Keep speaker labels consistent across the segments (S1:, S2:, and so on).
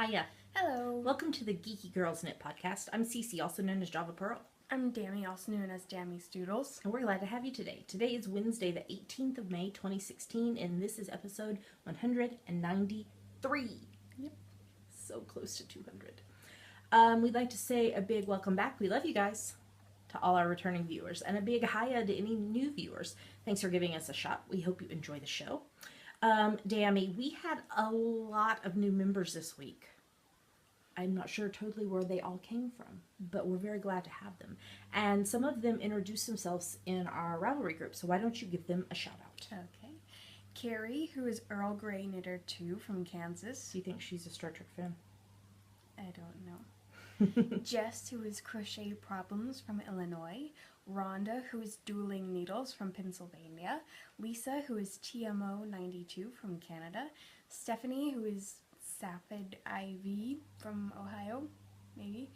S1: Hiya.
S2: Hello.
S1: Welcome to the Geeky Girls Knit podcast. I'm Cece, also known as Java Pearl.
S2: I'm Dammy, also known as Dammy's Doodles.
S1: And we're glad to have you today. Today is Wednesday, the 18th of May, 2016, and this is episode 193.
S2: Yep.
S1: So close to 200. We'd like to say a big welcome back. We love you guys, to all our returning viewers, and a big hiya to any new viewers. Thanks for giving us a shot. We hope you enjoy the show. Dammy, we had a lot of new members this week. I'm not sure totally where they all came from, but we're very glad to have them. And some of them introduced themselves in our Ravelry group, so why don't you give them a shout out?
S2: Okay. Carrie, who is Earl Grey Knitter 2 from Kansas.
S1: Do you think she's a Star Trek fan?
S2: I don't know. Jess, who is Crochet Problems from Illinois. Rhonda, who is Dueling Needles from Pennsylvania. Lisa, who is TMO 92 from Canada. Stephanie, who is Sapid IV from Ohio, maybe.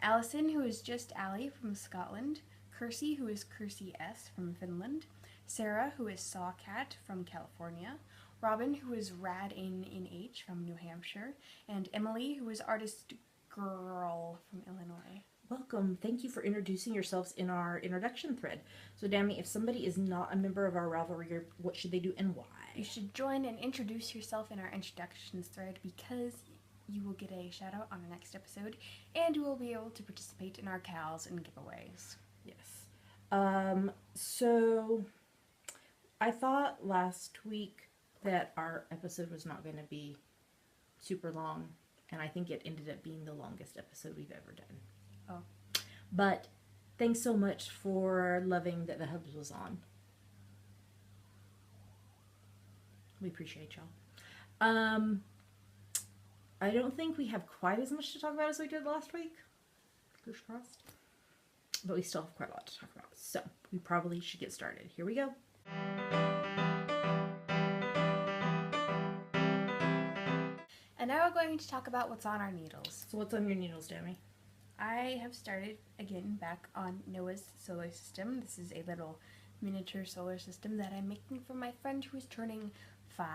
S2: Allison, who is just Allie from Scotland. Kirsty, who is Kirsty S from Finland. Sarah, who is Sawcat from California. Robin, who is Rad in H from New Hampshire. And Emily, who is Artist Girl from Illinois.
S1: Welcome. Thank you for introducing yourselves in our introduction thread. So, Dammy, if somebody is not a member of our Ravelry group, what should they do and why?
S2: You should join and introduce yourself in our introductions thread because you will get a shout out on the next episode and you will be able to participate in our cows and giveaways.
S1: Yes. So I thought last week that our episode was not going to be super long, and I think it ended up being the longest episode we've ever done.
S2: Oh.
S1: But thanks so much for loving that the Hubs was on. We appreciate y'all. I don't think we have quite as much to talk about as we did last week. Fingers crossed. But we still have quite a lot to talk about. So we probably should get started. Here we go.
S2: And now we're going to talk about what's on our needles.
S1: So what's on your needles, Dammy?
S2: I have started again back on Noah's solar system. This is a little miniature solar system that I'm making for my friend who is turning 5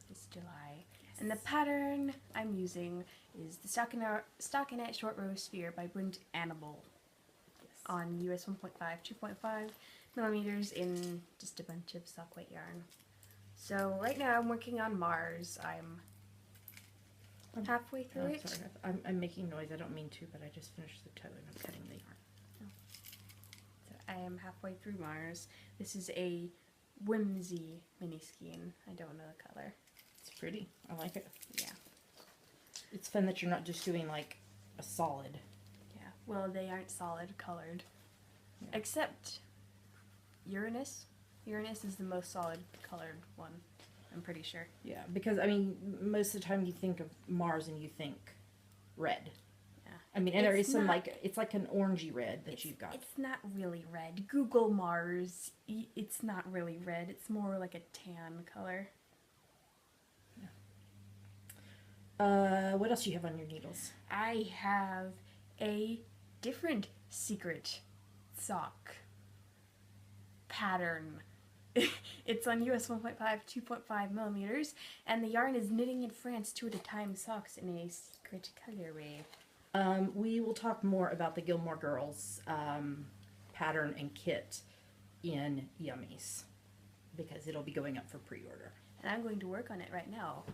S2: this July. Yes. And the pattern I'm using is the Stockinette Short Row Sphere by Brent Annable. Yes. On US 1.5, 2.5 millimeters in just a bunch of sock weight yarn. So right now I'm working on Mars. I'm halfway through it.
S1: Sorry, I'm making noise. I don't mean to, but I just finished the toe and I'm cutting the yarn.
S2: Oh. So I am halfway through Mars. This is a whimsy mini skein. I don't know the color.
S1: It's pretty. I like it.
S2: Yeah.
S1: It's fun that you're not just doing like a solid.
S2: Yeah. Well, they aren't solid colored. Yeah. Except Uranus. Uranus is the most solid colored one. I'm pretty sure.
S1: Yeah, because, I mean, most of the time you think of Mars and you think red.
S2: Yeah.
S1: I mean, and there is some, like, it's like an orangey red that you've got.
S2: It's not really red. Google Mars. It's not really red. It's more like a tan color.
S1: Yeah. What else do you have on your needles?
S2: I have a different secret sock pattern. It's on US 1.5, 2.5 millimeters, and the yarn is Knitting in France 2 at a time socks in a secret colorway.
S1: We will talk more about the Gilmore Girls pattern and kit in Yummies, because it'll be going up for pre-order.
S2: And I'm going to work on it right now,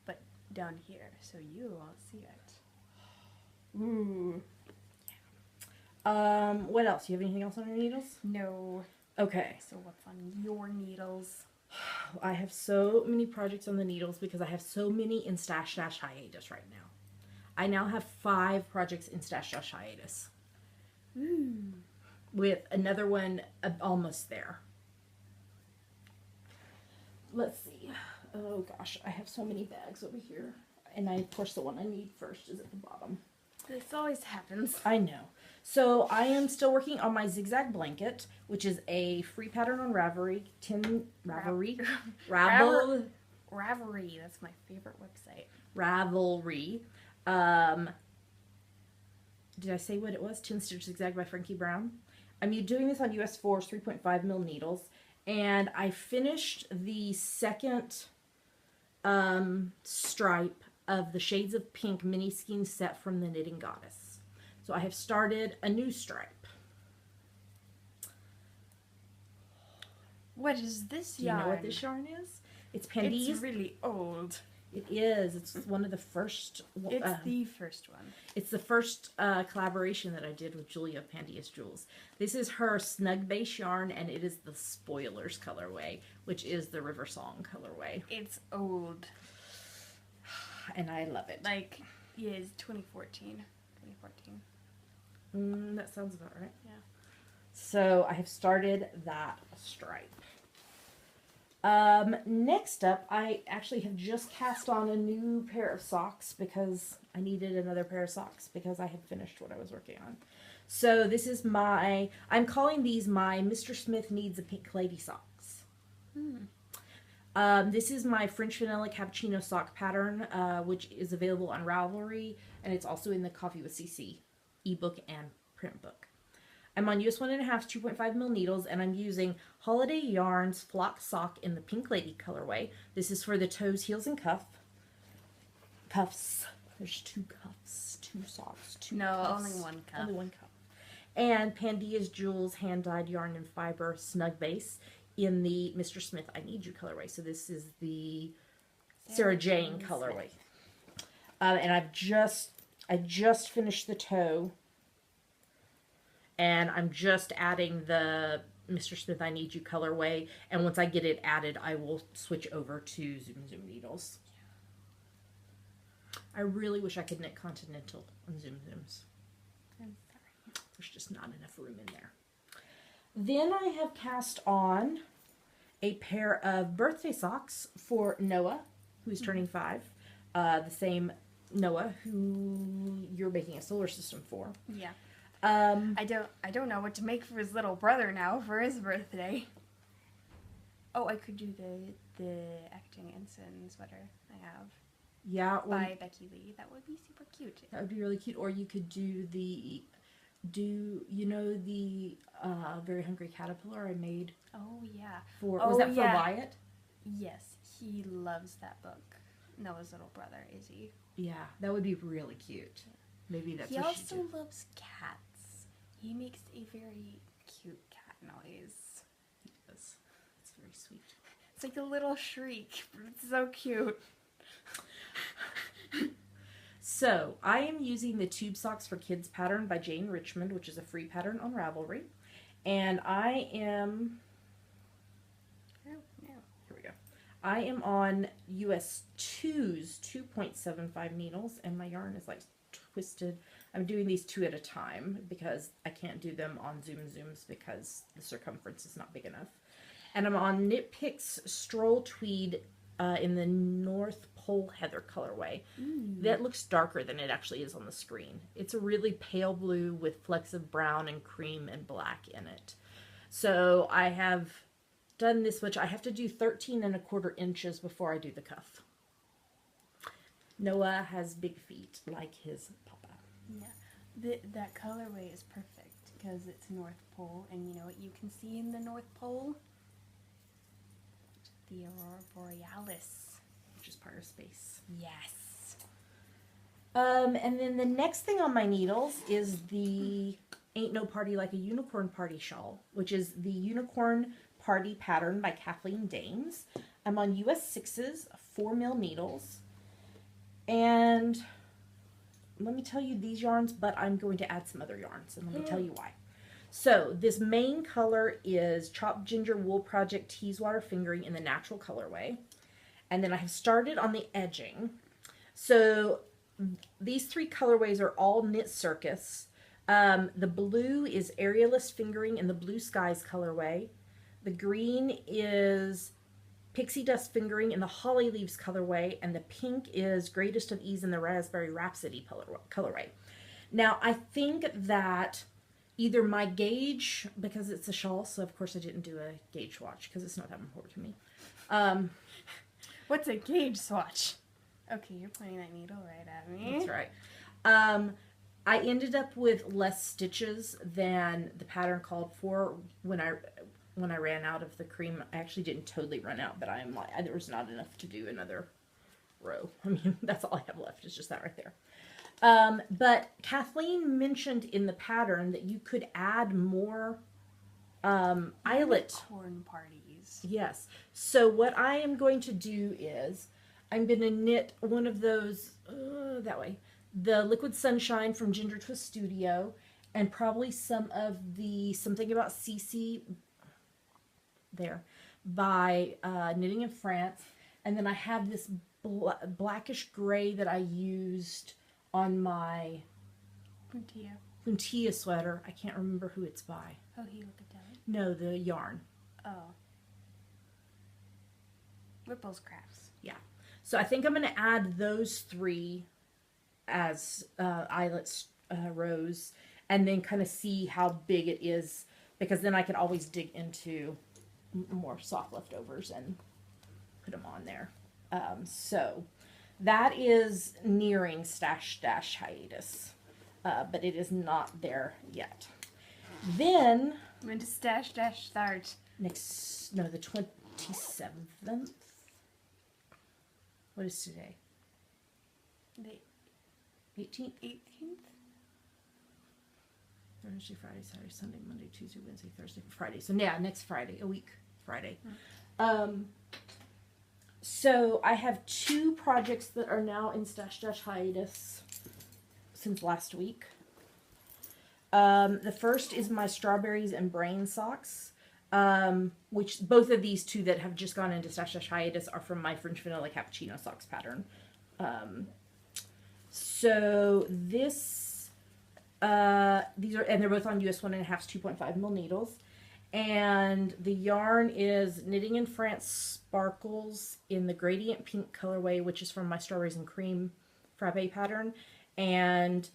S2: but down here, so you won't see it.
S1: Ooh. Yeah. What else? You have anything else on your needles?
S2: No.
S1: Okay.
S2: So what's on your needles?
S1: I have so many projects on the needles because I have so many in Stash Dash hiatus right now. I now have 5 projects in Stash Dash hiatus.
S2: Ooh.
S1: With another one almost there. Let's see. Oh gosh, I have so many bags over here. And of course the one I need first is at the bottom.
S2: This always happens.
S1: I know. So I am still working on my zigzag blanket, which is a free pattern on Ravelry. Ravelry.
S2: That's my favorite website.
S1: Ravelry. Did I say what it was? 10 Stitch Zigzag by Frankie Brown. I'm doing this on US 4 3.5 mil needles, and I finished the second stripe of the Shades of Pink mini skein set from the Knitting Goddess. So I have started a new stripe.
S2: What is this
S1: Do you
S2: yarn?
S1: know what this yarn is? It's Pandy's.
S2: It's really old.
S1: It is. It's one of the first.
S2: It's the first one.
S1: It's the first collaboration that I did with Julia of Pandy's Jewels. This is her Snug Base yarn, and it is the Spoilers colorway, which is the River Song colorway.
S2: It's old.
S1: And I love it.
S2: Like, yeah, it's 2014. 2014.
S1: That sounds about right.
S2: Yeah.
S1: So I have started that stripe. Next up, I actually have just cast on a new pair of socks because I needed another pair of socks because I had finished what I was working on. So this is I'm calling these my Mr. Smith Needs a Pink Lady socks. This is my French Vanilla Cappuccino sock pattern, which is available on Ravelry, and it's also in the Coffee with CC ebook and print book. I'm on US 1.5 2.5 mil needles, and I'm using Holiday Yarns Flock Sock in the Pink Lady colorway. This is for the toes, heels, and cuffs. There's 2 cuffs, 2 socks, 2 cuffs.
S2: Only 1 cuff.
S1: Only 1 cuff. And Pandy's Jewels hand-dyed yarn and fiber snug base in the Mr. Smith I Need You colorway. So this is the Sarah Jane colorway. And I just finished the toe. And I'm just adding the Mr. Smith I Need You colorway. And once I get it added, I will switch over to Zoom Zoom needles. I really wish I could knit Continental on Zoom Zooms.
S2: I'm sorry.
S1: There's just not enough room in there. Then I have cast on a pair of birthday socks for Noah, who's turning 5. The same Noah who you're making a solar system for.
S2: Yeah. I don't know what to make for his little brother now for his birthday. Oh, I could do the acting ensign sweater I have.
S1: Yeah,
S2: By Becky Lee. That would be super cute.
S1: That would be really cute. Or you could do the Very Hungry Caterpillar I made.
S2: Oh yeah.
S1: Was that for Wyatt?
S2: Yes, he loves that book. Noah's little brother, Izzy.
S1: Yeah, that would be really cute. Maybe that's
S2: he
S1: what she
S2: also
S1: did.
S2: loves cats. He makes a very cute cat noise.
S1: He does. It's very sweet.
S2: It's like a little shriek, but it's so cute.
S1: So, I am using the Tube Socks for Kids pattern by Jane Richmond, which is a free pattern on Ravelry. And I am... Here we go. I am on US 2's 2.75 needles, and my yarn is like twisted. I'm doing these 2 at a time because I can't do them on Zoom Zooms because the circumference is not big enough. And I'm on Knit Picks Stroll Tweed in the North Pole Heather colorway. That looks darker than it actually is on the screen. It's a really pale blue with flecks of brown and cream and black in it. So I have done this much. I have to do 13.25 inches before I do the cuff. Noah has big feet like his papa.
S2: Yeah, that colorway is perfect because it's North Pole, and you know what you can see in the North Pole? The Aurora Borealis.
S1: Which is part of space.
S2: Yes.
S1: And then the next thing on my needles is the Ain't No Party Like a Unicorn Party shawl, which is the Unicorn Party pattern by Kathleen Dames. I'm on US 6's 4 mil needles. And let me tell you these yarns, but I'm going to add some other yarns, and let me tell you why. So this main color is Chopped Ginger Wool Project Teeswater Fingering in the natural colorway. And then I have started on the edging. So these 3 colorways are all Knit Circus. The blue is Aerialist Fingering in the Blue Skies colorway. The green is Pixie Dust Fingering in the Holly Leaves colorway, and the pink is Greatest of Ease in the Raspberry Rhapsody colorway. Now, I think that either my gauge, because it's a shawl, so of course I didn't do a gauge swatch because it's not that important to me.
S2: What's a gauge swatch? Okay, you're pointing that needle right at me.
S1: That's right. I ended up with less stitches than the pattern called for when I ran out of the cream. I actually didn't totally run out, but I'm like, there was not enough to do another row. I mean, that's all I have left is just that right there. But Kathleen mentioned in the pattern that you could add more eyelet.
S2: Corn parties.
S1: Yes. So what I am going to do is I'm going to knit one of those, that way, the Liquid Sunshine from Ginger Twist Studio, and probably some of the Something About Cece there by Knitting in France. And then I have this blackish gray that I used on my Puntilla sweater. I can't remember who it's by.
S2: Oh, he look at that.
S1: No, the yarn.
S2: Oh. Ripples Crafts.
S1: Yeah. So I think I'm going to add those 3 as eyelet rows, and then kind of see how big it is, because then I can always dig into more soft leftovers and put them on there. So that is nearing Stash Dash hiatus, but it is not there yet. Then
S2: When does Stash Dash start?
S1: the 27th. What is today?
S2: The
S1: 18th?
S2: 18th?
S1: Thursday, Friday, Saturday, Sunday, Monday, Tuesday, Wednesday, Thursday, Friday. So yeah, next Friday, a week Friday. So I have 2 projects that are now in Stash Dash hiatus since last week. The first is my Strawberries and Brain socks, which both of these 2 that have just gone into Stash Dash hiatus are from my French Vanilla Cappuccino socks pattern. So this, these are, and they're both on US 1.5 2.5 mil needles. And the yarn is Knitting in France Sparkles in the Gradient Pink colorway, which is from my Strawberries and Cream Frappe pattern. And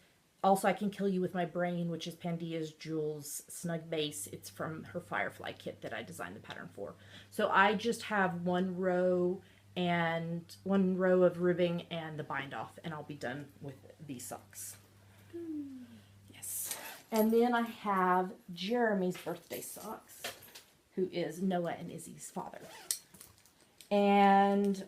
S1: also I Can Kill You With My Brain, which is Pandia's Jewels Snug Base. It's from her Firefly kit that I designed the pattern for. So I just have one row of ribbing and the bind off, and I'll be done with these socks. Yes. And then I have Jeremy's birthday socks, who is Noah and Izzy's father. And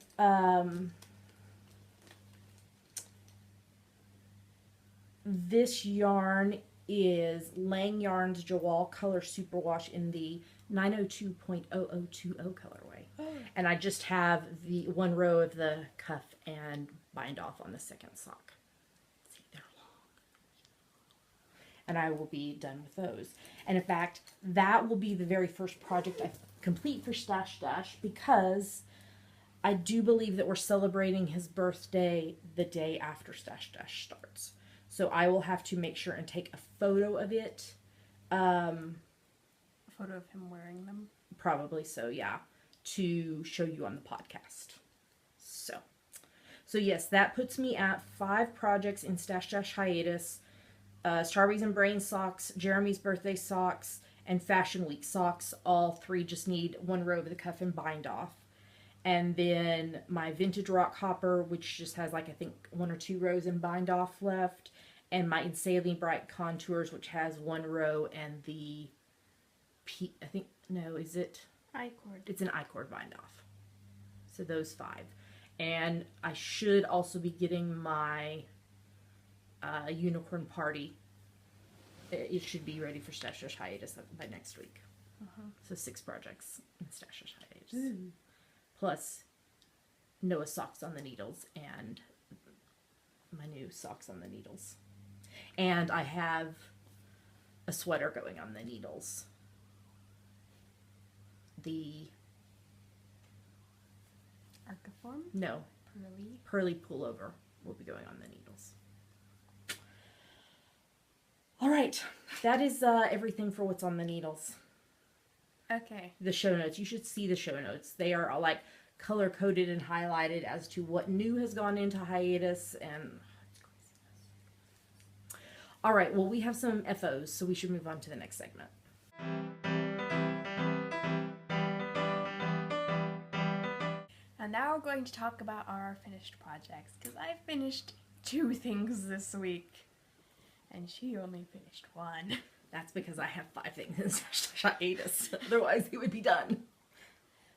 S1: this yarn is Lang Yarn's Jawal Color Superwash in the 902.0020 colorway. Oh. And I just have the one row of the cuff and bind off on the second sock. See, they're long. And I will be done with those. And in fact, that will be the very first project I complete for Stash Dash, because I do believe that we're celebrating his birthday the day after Stash Dash starts. So I will have to make sure and take a photo of it.
S2: A photo of him wearing them?
S1: Probably so, yeah. To show you on the podcast. So yes, that puts me at 5 projects in Stash Dash hiatus. Strawberries and Brain socks, Jeremy's birthday socks, and Fashion Week socks. All 3 just need one row of the cuff and bind off. And then my Vintage Rock Hopper, which just has like, I think, 1 or 2 rows and bind off left. And my Insanely Bright Contours, which has 1 row and the I think, no, is it?
S2: I-cord.
S1: It's an I-cord bind off. So those 5. And I should also be getting my Unicorn Party. It should be ready for Stash Dash hiatus by next week. So 6 projects in Stash Dash hiatus. Ooh. Plus Noah socks on the needles and my new socks on the needles. And I have a sweater going on the needles. The
S2: Archiform?
S1: No.
S2: Pearly
S1: pullover will be going on the needles. All right. That is everything for what's on the needles.
S2: Okay.
S1: The show notes. You should see the show notes. They are all like color coded and highlighted as to what new has gone into hiatus, and all right, well, we have some FOs, so we should move on to the next segment.
S2: And now we're going to talk about our finished projects, because I finished 2 things this week, and she only finished 1.
S1: That's because I have 5 things in hiatus. Otherwise, it would be done.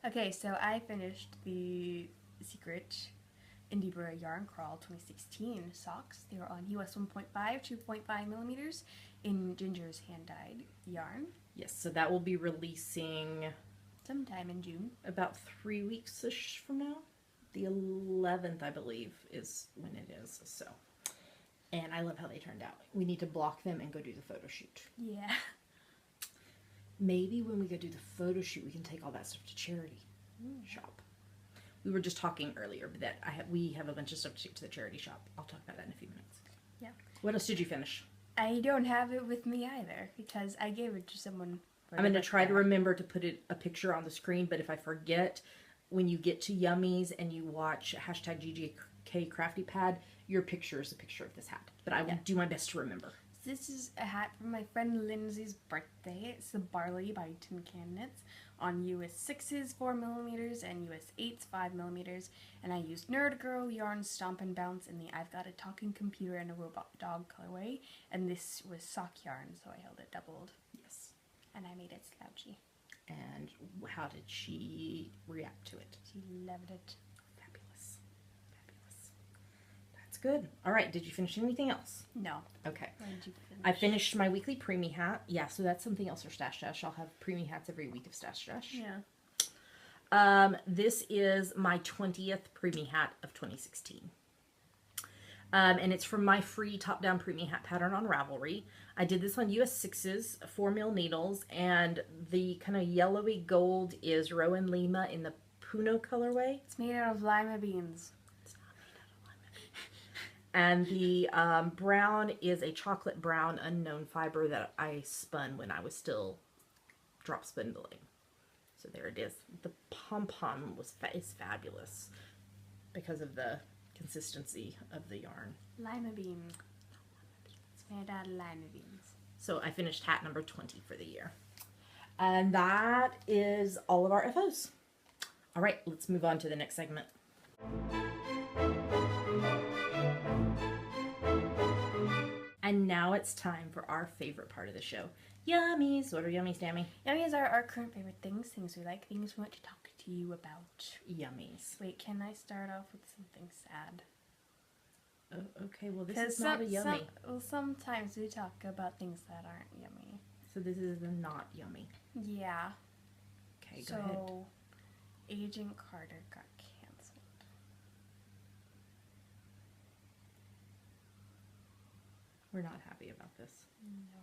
S2: Okay, so I finished the Secret Indiebura Yarn Crawl 2016 socks. They were on US 1.5, 2.5 millimeters in Ginger's hand-dyed yarn.
S1: Yes, so that will be releasing
S2: Sometime in June.
S1: about 3 weeks-ish from now. The 11th, I believe, is when it is. So, and I love how they turned out. We need to block them and go do the photo shoot.
S2: Yeah.
S1: Maybe when we go do the photo shoot, we can take all that stuff to charity shop. We were just talking earlier, but that we have a bunch of stuff to take to the charity shop. I'll talk about that in a few minutes.
S2: Yeah.
S1: What else did you finish?
S2: I don't have it with me either because I gave it to someone.
S1: I'm going to try to remember to put a picture on the screen, but if I forget, when you get to Yummies and you watch hashtag GGK Crafty Pad, your picture is a picture of this hat. But I will do my best to remember.
S2: This is a hat from my friend Lindsay's birthday. It's the Barley by Tin Can Knits on US 6s 4 millimeters and US 8s 5 millimeters. And I used Nerd Girl yarn Stomp and Bounce in the I've Got a Talking Computer and a Robot Dog colorway. And this was sock yarn, so I held it doubled.
S1: Yes.
S2: And I made it slouchy.
S1: And how did she react to it?
S2: She loved it.
S1: Fabulous. Fabulous. That's good. All right, did you finish anything else?
S2: No.
S1: Okay.
S2: When did you finish?
S1: I finished my weekly preemie hat. Yeah, so that's something else for Stash Dash. I'll have preemie hats every week of Stash Dash.
S2: Yeah.
S1: This is my 20th preemie hat of 2016. And it's from my free top-down preemie hat pattern on Ravelry. I did this on US 6s, 4 mil needles, and the kind of yellowy gold is Rowan Lima in the Puno colorway.
S2: It's made out of lima beans.
S1: It's not made out of lima beans. And the brown is a chocolate brown unknown fiber that I spun when I was still drop spindling. So there it is. The pom-pom is fabulous because of the consistency of the yarn.
S2: Lima beans. It's made out of lima beans.
S1: So I finished hat number 20 for the year. And that is all of our FOs. All right, let's move on to the next segment. And now it's time for our favorite part of the show. Yummies. What are yummies, Tammy?
S2: Yummies are our current favorite things, things we like, things we want to talk to you about.
S1: Yummies.
S2: Wait, can I start off with something sad?
S1: Oh, okay, well this is not a yummy.
S2: Sometimes we talk about things that aren't yummy.
S1: So this is a not yummy.
S2: Yeah.
S1: Okay, go ahead.
S2: So, Agent Carter got canceled.
S1: We're not happy about this.
S2: No.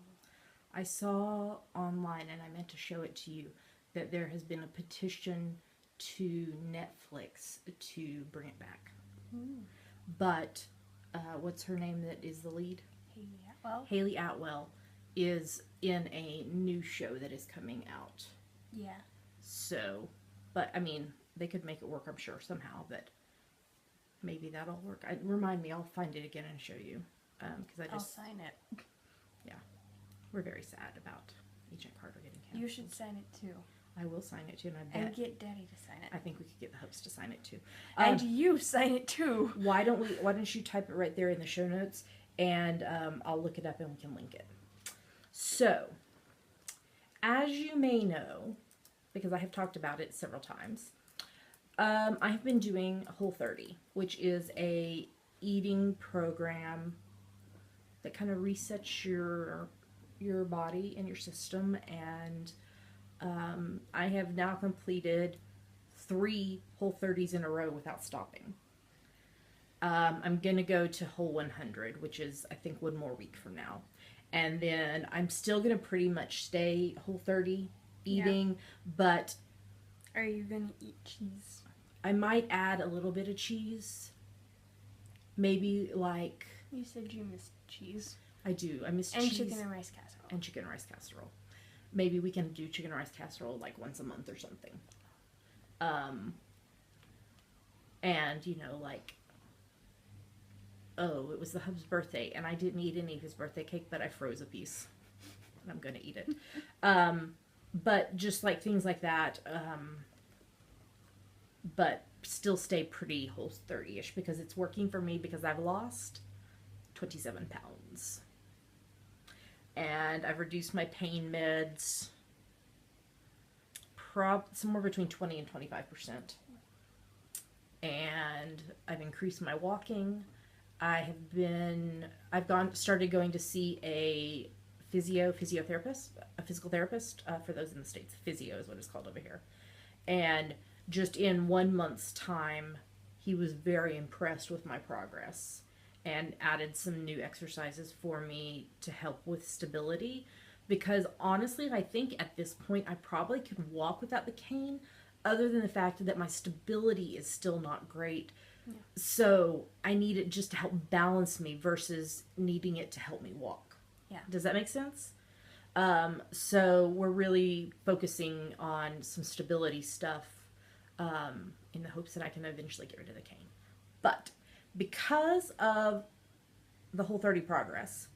S1: I saw online, and I meant to show it to you, that there has been a petition to Netflix to bring it back. But what's her name that is the lead?
S2: Haley Atwell.
S1: Haley Atwell is in a new show that is coming out.
S2: Yeah.
S1: So, but I mean, they could make it work, I'm sure, somehow, but maybe that'll work. Remind me, I'll find it again and show you. Because
S2: I'll sign it.
S1: Yeah. We're very sad about Agent Carter getting canceled.
S2: You should sign it too.
S1: I will sign it too, and I bet.
S2: And get Daddy to sign it.
S1: I think we could get the hopes to sign it too.
S2: And you sign it too.
S1: Why don't you type it right there in the show notes, and I'll look it up and we can link it. So, as you may know, because I have talked about it several times, I have been doing Whole30, which is a eating program that kind of resets your body and your system, and I have now completed 3 Whole30s in a row without stopping. I'm going to go to Whole 100, which is, I think, 1 more week from now. And then I'm still going to pretty much stay Whole30 eating, but...
S2: Are you going to eat cheese?
S1: I might add a little bit of cheese. Maybe, like...
S2: You said you missed cheese.
S1: I do. I miss cheese.
S2: And chicken and rice casserole.
S1: And chicken and rice casserole. Maybe we can do chicken and rice casserole like once a month or something. And, you know, like, oh, it was the hub's birthday, and I didn't eat any of his birthday cake, but I froze a piece. And I'm going to eat it. But just like things like that, but still stay pretty Whole30-ish because it's working for me because I've lost 27 pounds. And I've reduced my pain meds somewhere between 20 and 25%. and I've increased my walking. Started going to see a physiotherapist, a physical therapist, for those in the States. Physio is what it's called over here. And just in 1 month's time, he was very impressed with my progress and added some new exercises for me to help with stability. Because honestly, I think at this point I probably could walk without the cane, other than the fact that my stability is still not great. Yeah. So I need it just to help balance me versus needing it to help me walk.
S2: Yeah.
S1: Does that make sense? So we're really focusing on some stability stuff in the hopes that I can eventually get rid of the cane. But because of the Whole30 progress,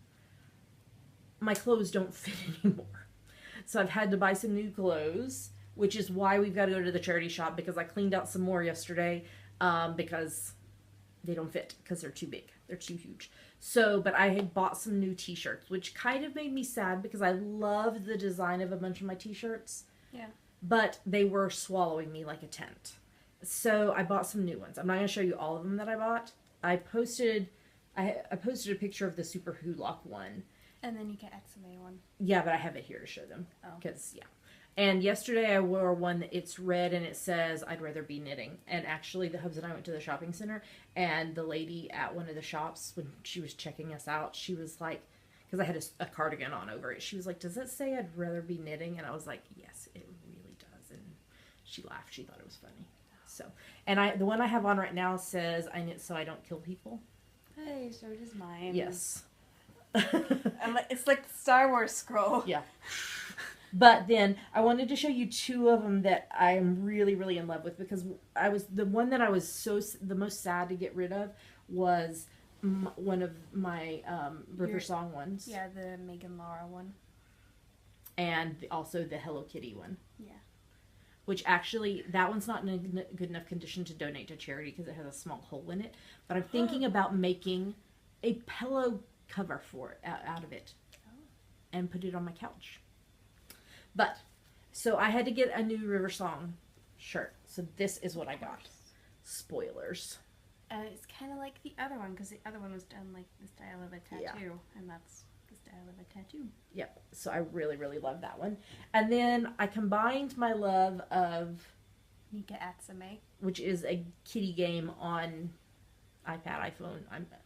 S1: my clothes don't fit anymore. So I've had to buy some new clothes, which is why we've got to go to the charity shop, because I cleaned out some more yesterday because they don't fit because they're too big. They're too huge. So, but I had bought some new t-shirts, which kind of made me sad because I loved the design of a bunch of my t-shirts.
S2: Yeah.
S1: But they were swallowing me like a tent. So I bought some new ones. I'm not going to show you all of them that I bought. I posted a picture of the Super Lock one.
S2: And then you get Etsy one.
S1: Yeah, but I have it here to show them.
S2: Oh.
S1: Because, yeah. And yesterday I wore one that it's red and it says, I'd rather be knitting. And actually the Hubs and I went to the shopping center, and the lady at one of the shops, when she was checking us out, she was like, because I had a cardigan on over it, she was like, does that say I'd rather be knitting? And I was like, yes, it really does. And she laughed. She thought it was funny. So, and the one I have on right now says, I knit so I don't kill people.
S2: Hey, so does mine.
S1: Yes.
S2: It's like the Star Wars scroll.
S1: Yeah. But then I wanted to show you two of them that I am really, really in love with, because the one that I was the most sad to get rid of was one of my River Song ones.
S2: Yeah, the Megan Laura one.
S1: And also the Hello Kitty one.
S2: Yeah.
S1: Which actually, that one's not in a good enough condition to donate to charity because it has a small hole in it. But I'm thinking about making a pillow cover for it out of it. And put it on my couch. But, so I had to get a new River Song shirt. So this is what I got. Spoilers.
S2: And it's kind of like the other one, because the other one was done like the style of a tattoo.
S1: Yeah.
S2: And that's the style of a tattoo.
S1: Yep. So I really, really love that one. And then I combined my love of
S2: Nika Atsume,
S1: which is a kitty game on iPad, iPhone.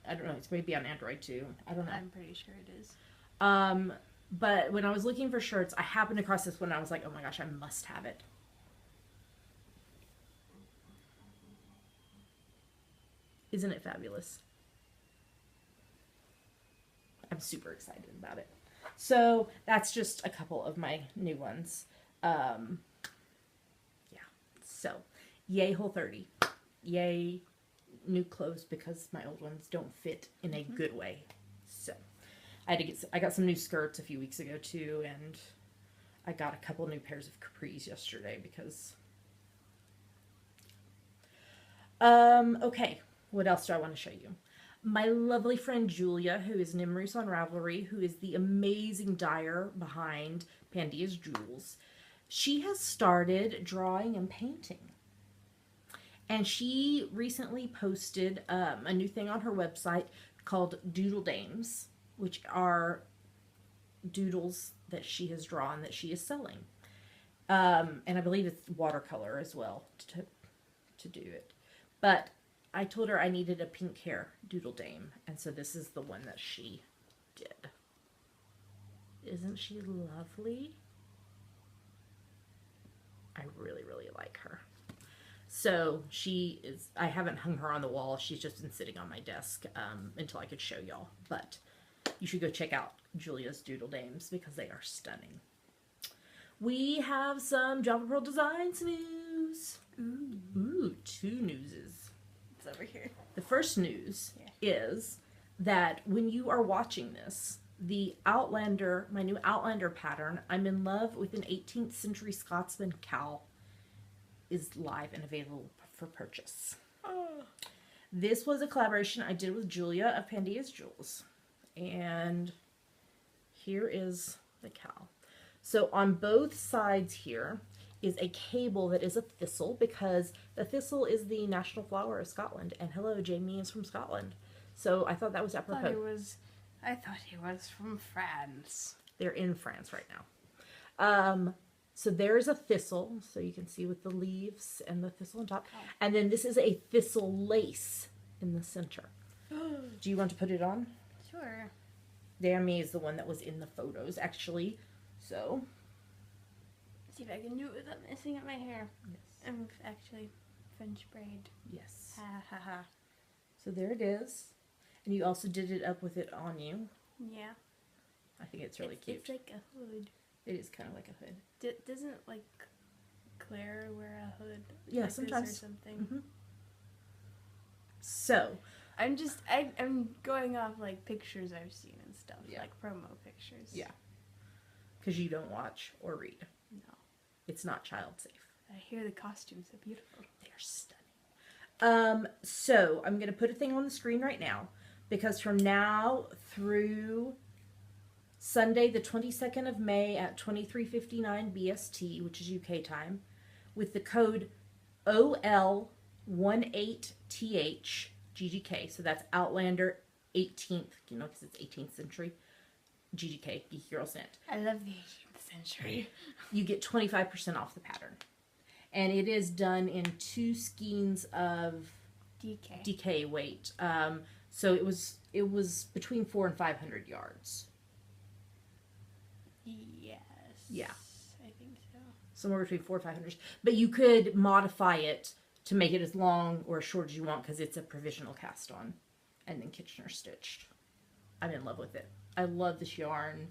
S1: I don't know. It's maybe on Android too. I don't know.
S2: I'm pretty sure it is.
S1: But when I was looking for shirts, I happened across this one and I was like, oh my gosh, I must have it. Isn't it fabulous? I'm super excited about it. So that's just a couple of my new ones. Yeah. So, yay Whole30. Yay new clothes, because my old ones don't fit in a good way. So, I got some new skirts a few weeks ago too, and I got a couple new pairs of capris yesterday because... okay, what else do I want to show you? My lovely friend Julia, who is Nimrus on Ravelry, who is the amazing dyer behind Pandia's Jewels, she has started drawing and painting. And she recently posted a new thing on her website called Doodle Dames, which are doodles that she has drawn that she is selling. And I believe it's watercolor as well to do it. But I told her I needed a pink hair doodle dame, and so this is the one that she did. Isn't she lovely? I really, really like her. So I haven't hung her on the wall. She's just been sitting on my desk until I could show y'all. But you should go check out Julia's Doodle Dames because they are stunning. We have some Java Pearl Designs news. Ooh, two newses.
S2: It's over here.
S1: The first news is that when you are watching this, the Outlander, my new Outlander pattern, I'm in love with an 18th century Scotsman cowl, is live and available for purchase. Oh. This was a collaboration I did with Julia of Pandia's Jewels. And here is the cowl. So on both sides here, is a cable that is a thistle, because the thistle is the national flower of Scotland. And hello, Jamie is from Scotland. So I thought that was apropos.
S2: I thought he was from France.
S1: They're in France right now. So there's a thistle, so you can see with the leaves and the thistle on top.
S2: Oh.
S1: And then this is a thistle lace in the center. Do you want to put it on?
S2: Sure.
S1: Dammy is the one that was in the photos, actually. So.
S2: Let's see if I can do it without messing up my hair.
S1: Yes.
S2: I'm actually French braid.
S1: Yes.
S2: Ha ha ha.
S1: So there it is. And you also did it up with it on you.
S2: Yeah.
S1: I think it's really cute.
S2: It's like a hood.
S1: It is kind of like a hood.
S2: Doesn't like Claire wear a hood?
S1: Yeah,
S2: like
S1: sometimes.
S2: This or something.
S1: Mm-hmm. So.
S2: I'm going off like pictures I've seen and stuff.
S1: Yeah.
S2: Like promo pictures.
S1: Yeah. Because you don't watch or read.
S2: No.
S1: It's not child safe.
S2: I hear the costumes are beautiful.
S1: They're stunning. So I'm going to put a thing on the screen right now, because from now through Sunday, the 22nd of May at 23:59 BST, which is UK time, with the code OL18TH GGK, so that's Outlander 18th, because it's 18th century, GGK, Geeky Girls Net.
S2: I love the 18th century.
S1: You get 25% off the pattern. And it is done in 2 skeins of DK weight. So it was between 400 and 500 yards.
S2: Yes.
S1: Yeah.
S2: I think so.
S1: Somewhere between 400 and 500. But you could modify it to make it as long or as short as you want, because it's a provisional cast on and then Kitchener stitched. I'm in love with it. I love this yarn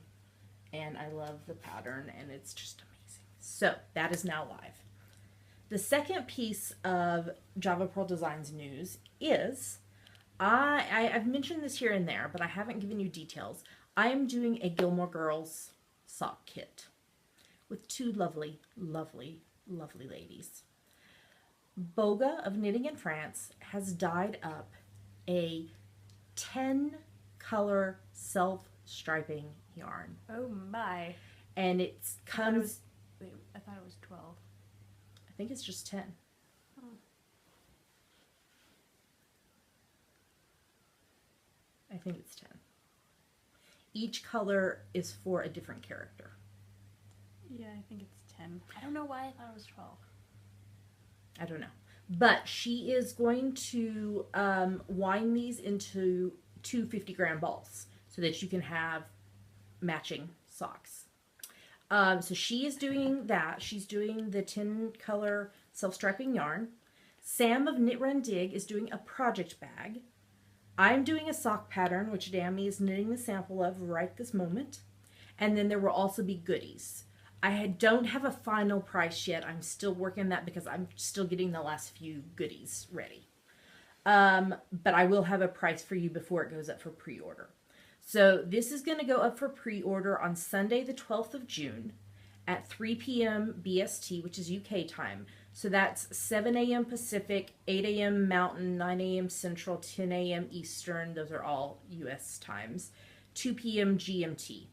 S1: and I love the pattern, and it's just amazing. So that is now live. The second piece of Java Pearl Designs news is, I've mentioned this here and there, but I haven't given you details. I am doing a Gilmore Girls sock kit with 2 lovely, lovely, lovely ladies. Boga of Knitting in France has dyed up a 10 color self-striping yarn.
S2: Oh my.
S1: And it comes...
S2: I thought it was 12.
S1: I think it's just 10.
S2: Oh.
S1: I think it's 10. Each color is for a different character.
S2: Yeah, I think it's 10. I don't know why I thought it was 12.
S1: I don't know. But she is going to wind these into 2 50-gram balls so that you can have matching socks. So she is doing that. She's doing the 10 color self-striping yarn. Sam of Knit Run Dig is doing a project bag. I'm doing a sock pattern, which Dammy is knitting the sample of right this moment. And then there will also be goodies. I don't have a final price yet. I'm still working that because I'm still getting the last few goodies ready. But I will have a price for you before it goes up for pre-order. So this is going to go up for pre-order on Sunday the 12th of June at 3 p.m. BST, which is UK time. So that's 7 a.m. Pacific, 8 a.m. Mountain, 9 a.m. Central, 10 a.m. Eastern. Those are all US times. 2 p.m. GMT.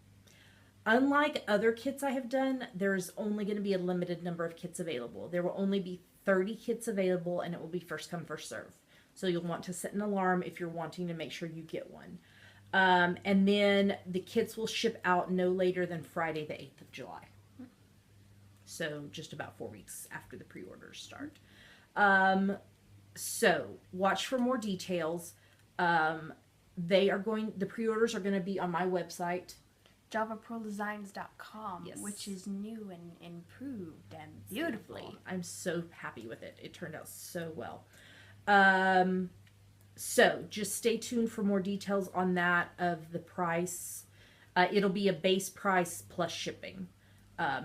S1: Unlike other kits I have done, there's only going to be a limited number of kits available. There will only be 30 kits available, and it will be first come, first serve. So you'll want to set an alarm if you're wanting to make sure you get one. And then the kits will ship out no later than Friday the 8th of July. So just about 4 weeks after the pre-orders start. So watch for more details. The pre-orders are going to be on my website.
S2: JavaPearlDesigns.com,
S1: Yes.
S2: which is new and improved and beautiful.
S1: I'm so happy with it. It turned out so well. So just stay tuned for more details on that, of the price. It'll be a base price plus shipping.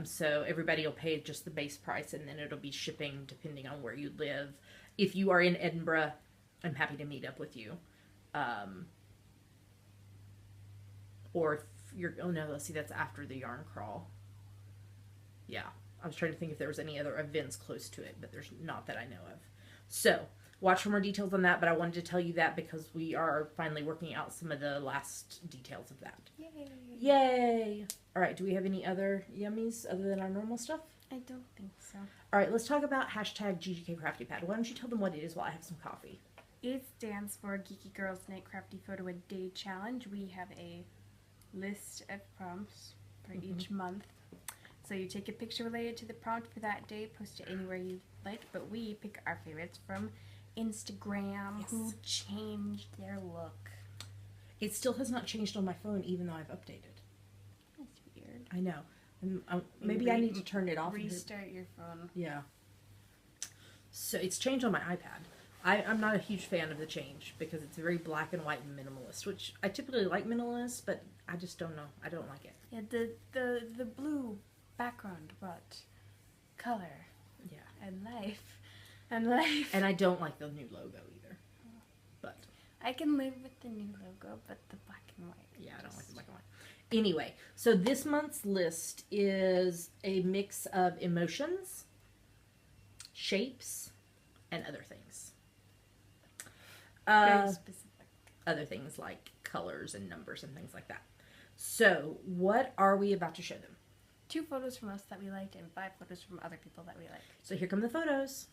S1: So everybody will pay just the base price, and then it'll be shipping depending on where you live. If you are in Edinburgh, I'm happy to meet up with you. Or if you're, oh no, let's see, that's after the yarn crawl. Yeah, I was trying to think if there was any other events close to it, but there's not that I know of. So watch for more details on that, but I wanted to tell you that because we are finally working out some of the last details of that.
S2: Yay!
S1: Yay! All right, do we have any other yummies other than our normal stuff?
S2: I don't think so.
S1: All right, let's talk about hashtag GGK Crafty Pad. Why don't you tell them what it is while I have some coffee?
S2: It stands for Geeky Girls Night Crafty Photo a Day Challenge. We have a list of prompts for each month. So you take a picture related to the prompt for that day, post it anywhere you like, but we pick our favorites from Instagram who changed their look.
S1: It still has not changed on my phone, even though I've updated.
S2: That's weird.
S1: I know. Maybe I need to turn it off.
S2: Restart your phone.
S1: Yeah. So it's changed on my iPad. I'm not a huge fan of the change because it's very black and white and minimalist, which I typically like minimalist, but I just don't know. I don't like it.
S2: Yeah, the blue background brought color.
S1: Yeah.
S2: And life. And life.
S1: And I don't like the new logo either. But
S2: I can live with the new logo, but the black and white.
S1: Yeah, I don't like the black and white. Anyway, so this month's list is a mix of emotions, shapes, and other things.
S2: Very specific.
S1: Other things like colors and numbers and things like that. So, what are we about to show them?
S2: 2 photos from us that we liked and 5 photos from other people that we liked.
S1: So here come the photos.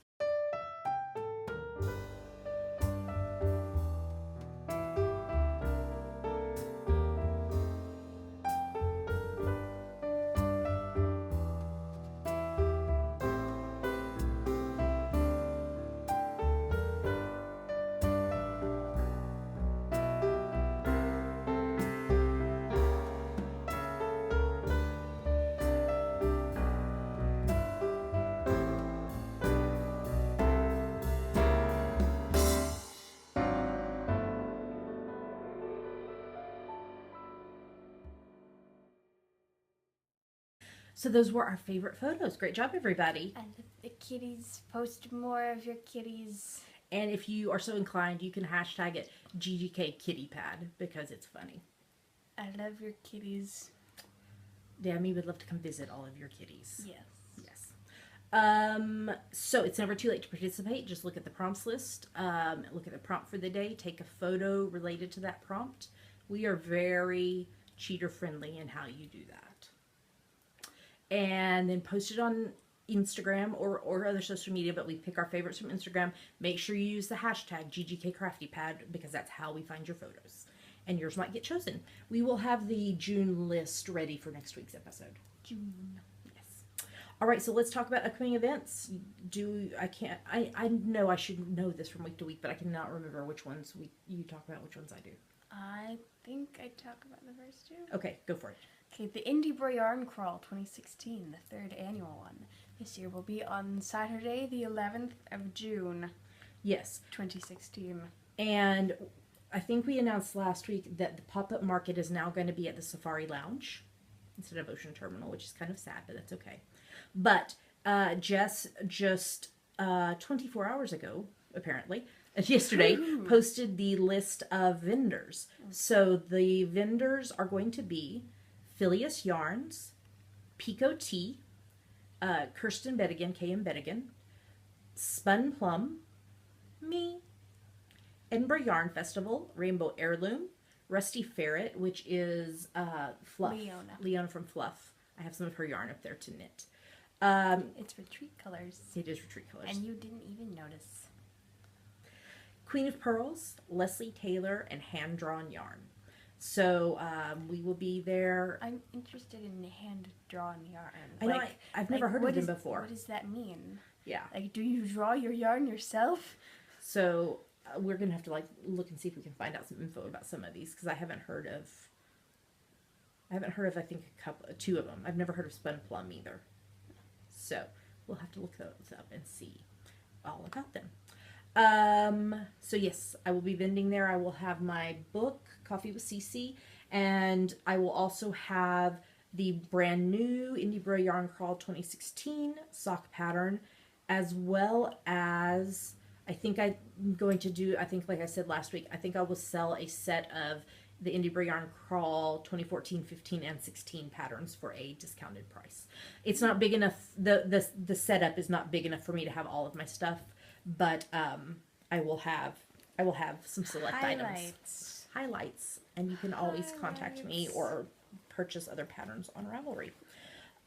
S1: So those were our favorite photos. Great job, everybody.
S2: And if the kitties, post more of your kitties.
S1: And if you are so inclined, you can hashtag it GGK Kitty Pad because it's funny.
S2: I love your kitties.
S1: Dammy would love to come visit all of your kitties.
S2: Yes.
S1: Yes. So it's never too late to participate. Just look at the prompts list. Look at the prompt for the day. Take a photo related to that prompt. We are very cheater friendly in how you do that. And then post it on Instagram or other social media, but we pick our favorites from Instagram. Make sure you use the hashtag GGKCraftyPad because that's how we find your photos. And yours might get chosen. We will have the June list ready for next week's episode.
S2: June.
S1: Yes. All right, so let's talk about upcoming events. I know I should know this from week to week, but I cannot remember which ones you talk about, which ones I do.
S2: I think I talk about the first 2.
S1: Okay, go for it.
S2: Okay, the Indie Bro Yarn Crawl 2016, the 3rd annual one. This year will be on Saturday, the 11th of June.
S1: Yes.
S2: 2016.
S1: And I think we announced last week that the pop-up market is now going to be at the Safari Lounge instead of Ocean Terminal, which is kind of sad, but that's okay. But Jess just 24 hours ago, apparently, yesterday, posted the list of vendors. So the vendors are going to be Phileas Yarns, Pico Tea, Kirsten Bedigan, K.M. Bedigan, Spun Plum, me, Edinburgh Yarn Festival, Rainbow Heirloom, Rusty Ferret, which is Fluff. Leona from Fluff. I have some of her yarn up there to knit.
S2: It's retreat colors.
S1: It is retreat colors.
S2: And you didn't even notice.
S1: Queen of Pearls, Leslie Taylor, and Hand Drawn Yarn. So we will be there.
S2: I'm interested in hand-drawn yarn.
S1: I know, I've never heard of them before.
S2: What does that mean?
S1: Yeah.
S2: Like, do you draw your yarn yourself?
S1: So we're going to have to look and see if we can find out some info about some of these because I haven't heard of, I think, 2 of them. I've never heard of Spun Plum either. So we'll have to look those up and see all about them. So yes, I will be vending there. I will have my book, Coffee with Cece, and I will also have the brand new Indie Bro Yarn Crawl 2016 sock pattern, as well as I think I'm going to do, like I said last week, I think I will sell a set of the Indie Bro Yarn Crawl 2014, 15, and 16 patterns for a discounted price. It's not big enough, the setup is not big enough for me to have all of my stuff. But I will have some select highlights, and you can always contact me or purchase other patterns on Ravelry.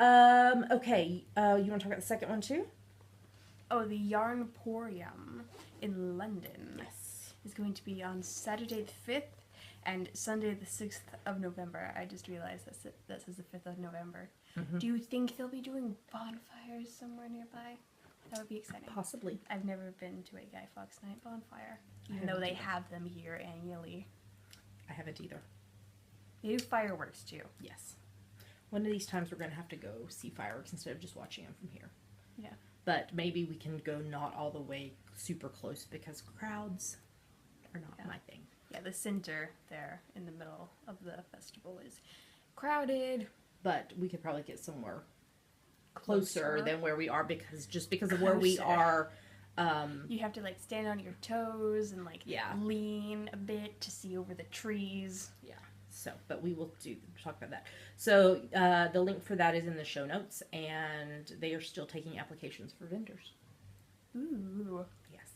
S1: Okay. You want to talk about the second one too?
S2: Oh, the Yarnporium in London
S1: Yes.
S2: is going to be on Saturday the 5th and Sunday the 6th of November. I just realized that says the 5th of November.
S1: Mm-hmm.
S2: Do you think they'll be doing bonfires somewhere nearby? That would be exciting.
S1: Possibly.
S2: I've never been to a Guy Fawkes Night bonfire, even though they have them here annually.
S1: I haven't either.
S2: They do fireworks too.
S1: Yes. One of these times we're going to have to go see fireworks instead of just watching them from here.
S2: Yeah.
S1: But maybe we can go not all the way super close because crowds are not my thing.
S2: Yeah, the center there in the middle of the festival is crowded.
S1: But we could probably get somewhere closer than where we are because of where we
S2: Closer.
S1: are.
S2: You have to like stand on your toes and like
S1: Yeah.
S2: lean a bit to see over the trees.
S1: Yeah. So, but we will talk about that. So the link for that is in the show notes, and they are still taking applications for vendors.
S2: Ooh.
S1: Yes.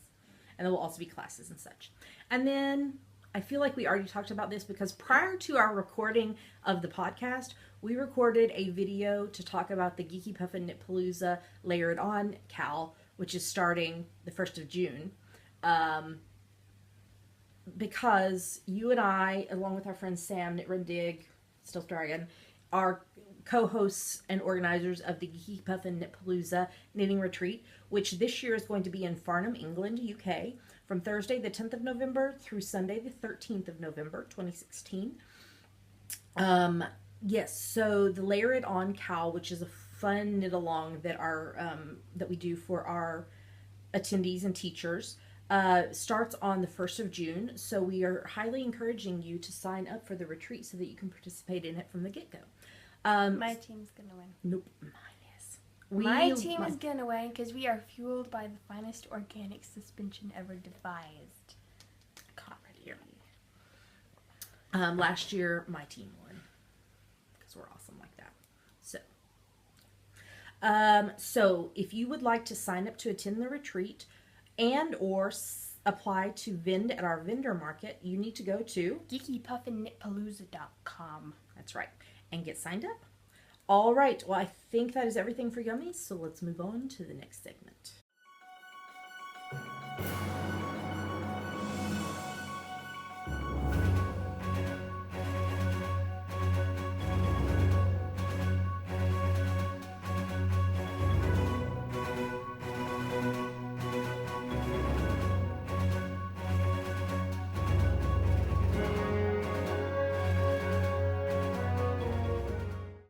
S1: And there will also be classes and such. And then I feel like we already talked about this because prior to our recording of the podcast, we recorded a video to talk about the Geeky Puffin Knitpalooza Layered On Cal, which is starting the 1st of June. Because you and I, along with our friend Sam, Knit Run Dig, Stealth Dragon, are co-hosts and organizers of the Geeky Puffin Knitpalooza Knitting Retreat, which this year is going to be in Farnham, England, UK, from Thursday the 10th of November through Sunday the 13th of November, 2016. Yes, so the Layer It On Cowl, which is a fun knit along that that we do for our attendees and teachers, starts on the 1st of June. So we are highly encouraging you to sign up for the retreat so that you can participate in it from the get-go.
S2: My team's gonna win.
S1: Nope, mine is.
S2: My team is gonna win because we are fueled by the finest organic suspension ever devised.
S1: Caught right here. Last year, my team won because we're awesome like that. So if you would like to sign up to attend the retreat and or apply to vend at our vendor market, you need to go to
S2: geekypuffinknitpalooza.com.
S1: That's right, and get signed up. All right, well, I think that is everything for Yummies, so let's move on to the next segment.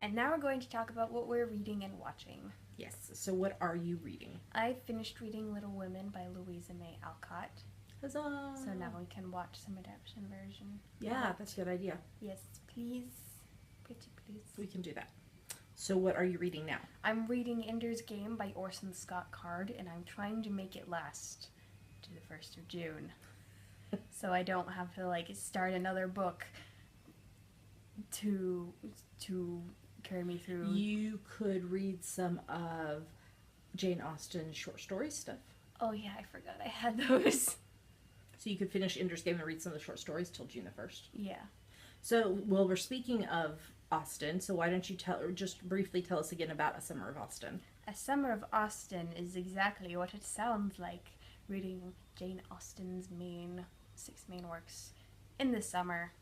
S2: And now we're going to talk about what we're reading and watching.
S1: Yes, so what are you reading?
S2: I finished reading Little Women by Louisa May Alcott.
S1: Huzzah!
S2: So now we can watch some adaptation version.
S1: Yeah, that's a good idea.
S2: Yes, please. Pretty please.
S1: We can do that. So what are you reading now?
S2: I'm reading Ender's Game by Orson Scott Card, and I'm trying to make it last to the 1st of June. So I don't have to, like, start another book to carry me through.
S1: You could read some of Jane Austen's short story stuff.
S2: Oh yeah, I forgot I had those.
S1: So you could finish Ender's Game and read some of the short stories till June the 1st.
S2: Yeah.
S1: So, well, we're speaking of Austen, so why don't you just briefly tell us again about A Summer of Austen?
S2: A Summer of Austen is exactly what it sounds like, reading Jane Austen's 6 main works in the summer.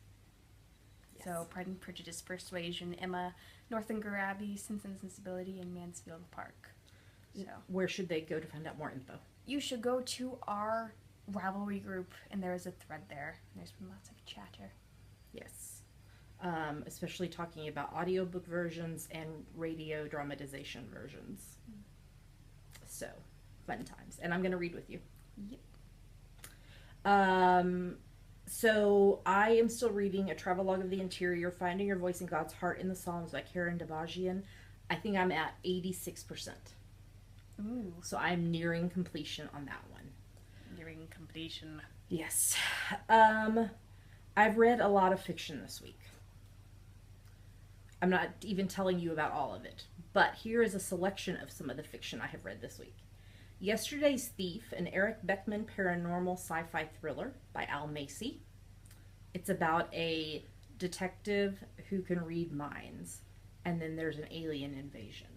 S1: Yes.
S2: So, Pride and Prejudice, Persuasion, Emma, Northanger Abbey, Sense and Sensibility, and Mansfield Park. So,
S1: Where should they go to find out more info?
S2: you should go to our Ravelry group, and there is a thread there. There's been lots of chatter.
S1: Yes. Especially talking about audiobook versions and radio dramatization versions. So, fun times. And I'm going to read with you.
S2: Yep.
S1: So I am still reading A Travelogue of the Interior, Finding Your Voice in God's Heart in the Psalms by Karen Dabajian. I think I'm at 86%.
S2: Ooh.
S1: So I'm nearing completion on that one.
S2: Nearing completion.
S1: Yes. I've read a lot of fiction this week. I'm not even telling you about all of it, but here is a selection of some of the fiction I have read this week. Yesterday's Thief, an Eric Beckman paranormal sci-fi thriller by Al Macy. It's about a detective who can read minds, and then there's an alien invasion.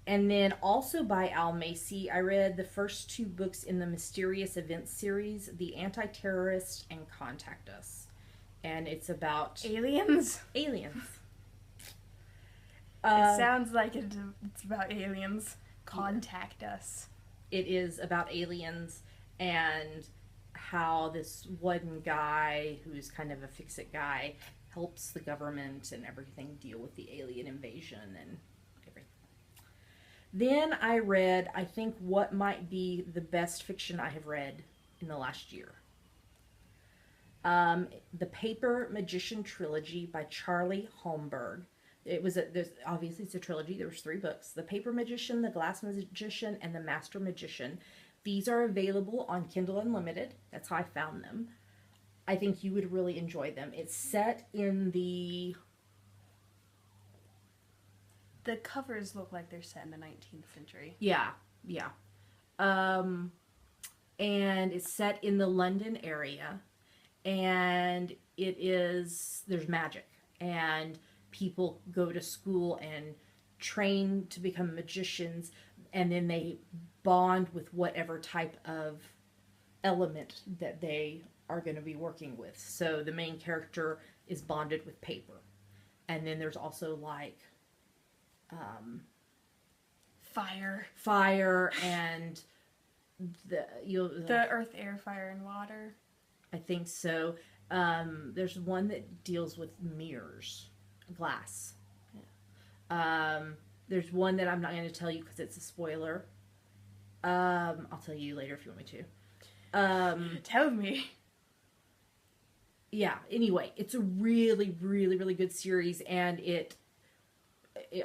S1: And then also by Al Macy, I read the first 2 books in the Mysterious Events series, The Anti-Terrorist and Contact Us. And it's about
S2: Aliens?
S1: aliens.
S2: It sounds like it's about aliens. Contact us.
S1: It is about aliens and how this one guy, who's kind of a fix-it guy, helps the government and everything deal with the alien invasion and everything. Then I read, I think, what might be the best fiction I have read in the last year. The Paper Magician Trilogy by Charlie Holmberg. Obviously it's a trilogy. There was 3 books. The Paper Magician, The Glass Magician, and The Master Magician. These are available on Kindle Unlimited. That's how I found them. I think you would really enjoy them. It's set in the...
S2: The covers look like they're set in the 19th century.
S1: Yeah. And it's set in the London area. And there's magic. And people go to school and train to become magicians, and then they bond with whatever type of element that they are going to be working with. So the main character is bonded with paper. And then there's also like fire and the
S2: earth, air, fire, and water.
S1: I think so. There's one that deals with mirrors. Glass. There's one that I'm not going to tell you because it's a spoiler. I'll tell you later if you want me to.
S2: Tell me.
S1: Yeah, anyway, it's a really, really, really good series, and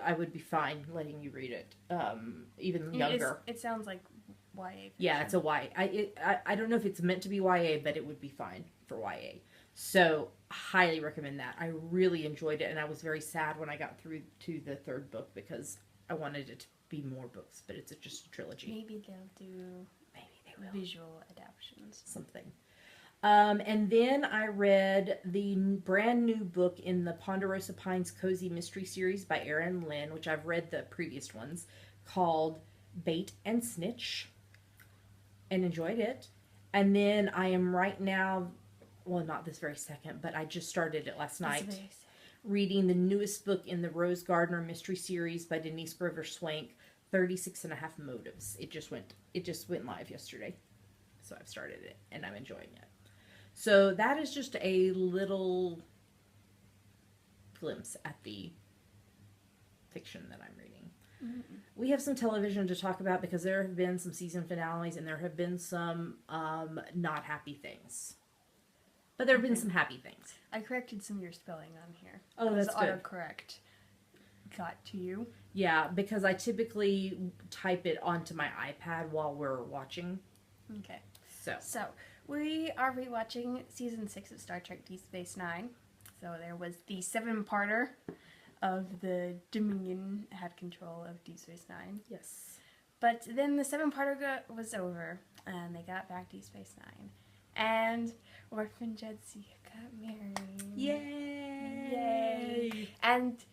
S1: I would be fine letting you read it, even younger.
S2: It sounds like YA fiction.
S1: Yeah, it's a YA. I don't know if it's meant to be YA, but it would be fine for YA. So, highly recommend that. I really enjoyed it, and I was very sad when I got through to the 3rd book because I wanted it to be more books, but it's just a trilogy.
S2: Maybe they'll do visual adaptations.
S1: Something. And then I read the brand new book in the Ponderosa Pines Cozy Mystery Series by Erin Lynn, which I've read the previous ones, called Bait and Snitch, and enjoyed it. And then I am right now... Well, not this very second, but I just started it last night. Reading the newest book in the Rose Gardner Mystery Series by Denise Grover Swank, 36 and a Half Motives. It just went live yesterday. So I've started it, and I'm enjoying it. So that is just a little glimpse at the fiction that I'm reading. Mm-hmm. We have some television to talk about because there have been some season finales, and there have been some not happy things. But there have been some happy things.
S2: I corrected some of your spelling on here.
S1: Oh, that's good.
S2: Autocorrect got to you.
S1: Yeah, because I typically type it onto my iPad while we're watching.
S2: Okay.
S1: So
S2: we are rewatching season 6 of Star Trek Deep Space Nine. So there was the 7-parter of the Dominion had control of Deep Space Nine.
S1: Yes.
S2: But then the 7-parter was over, and they got back to Deep Space Nine. And Orphan Jadzia got married.
S1: Yay!
S2: And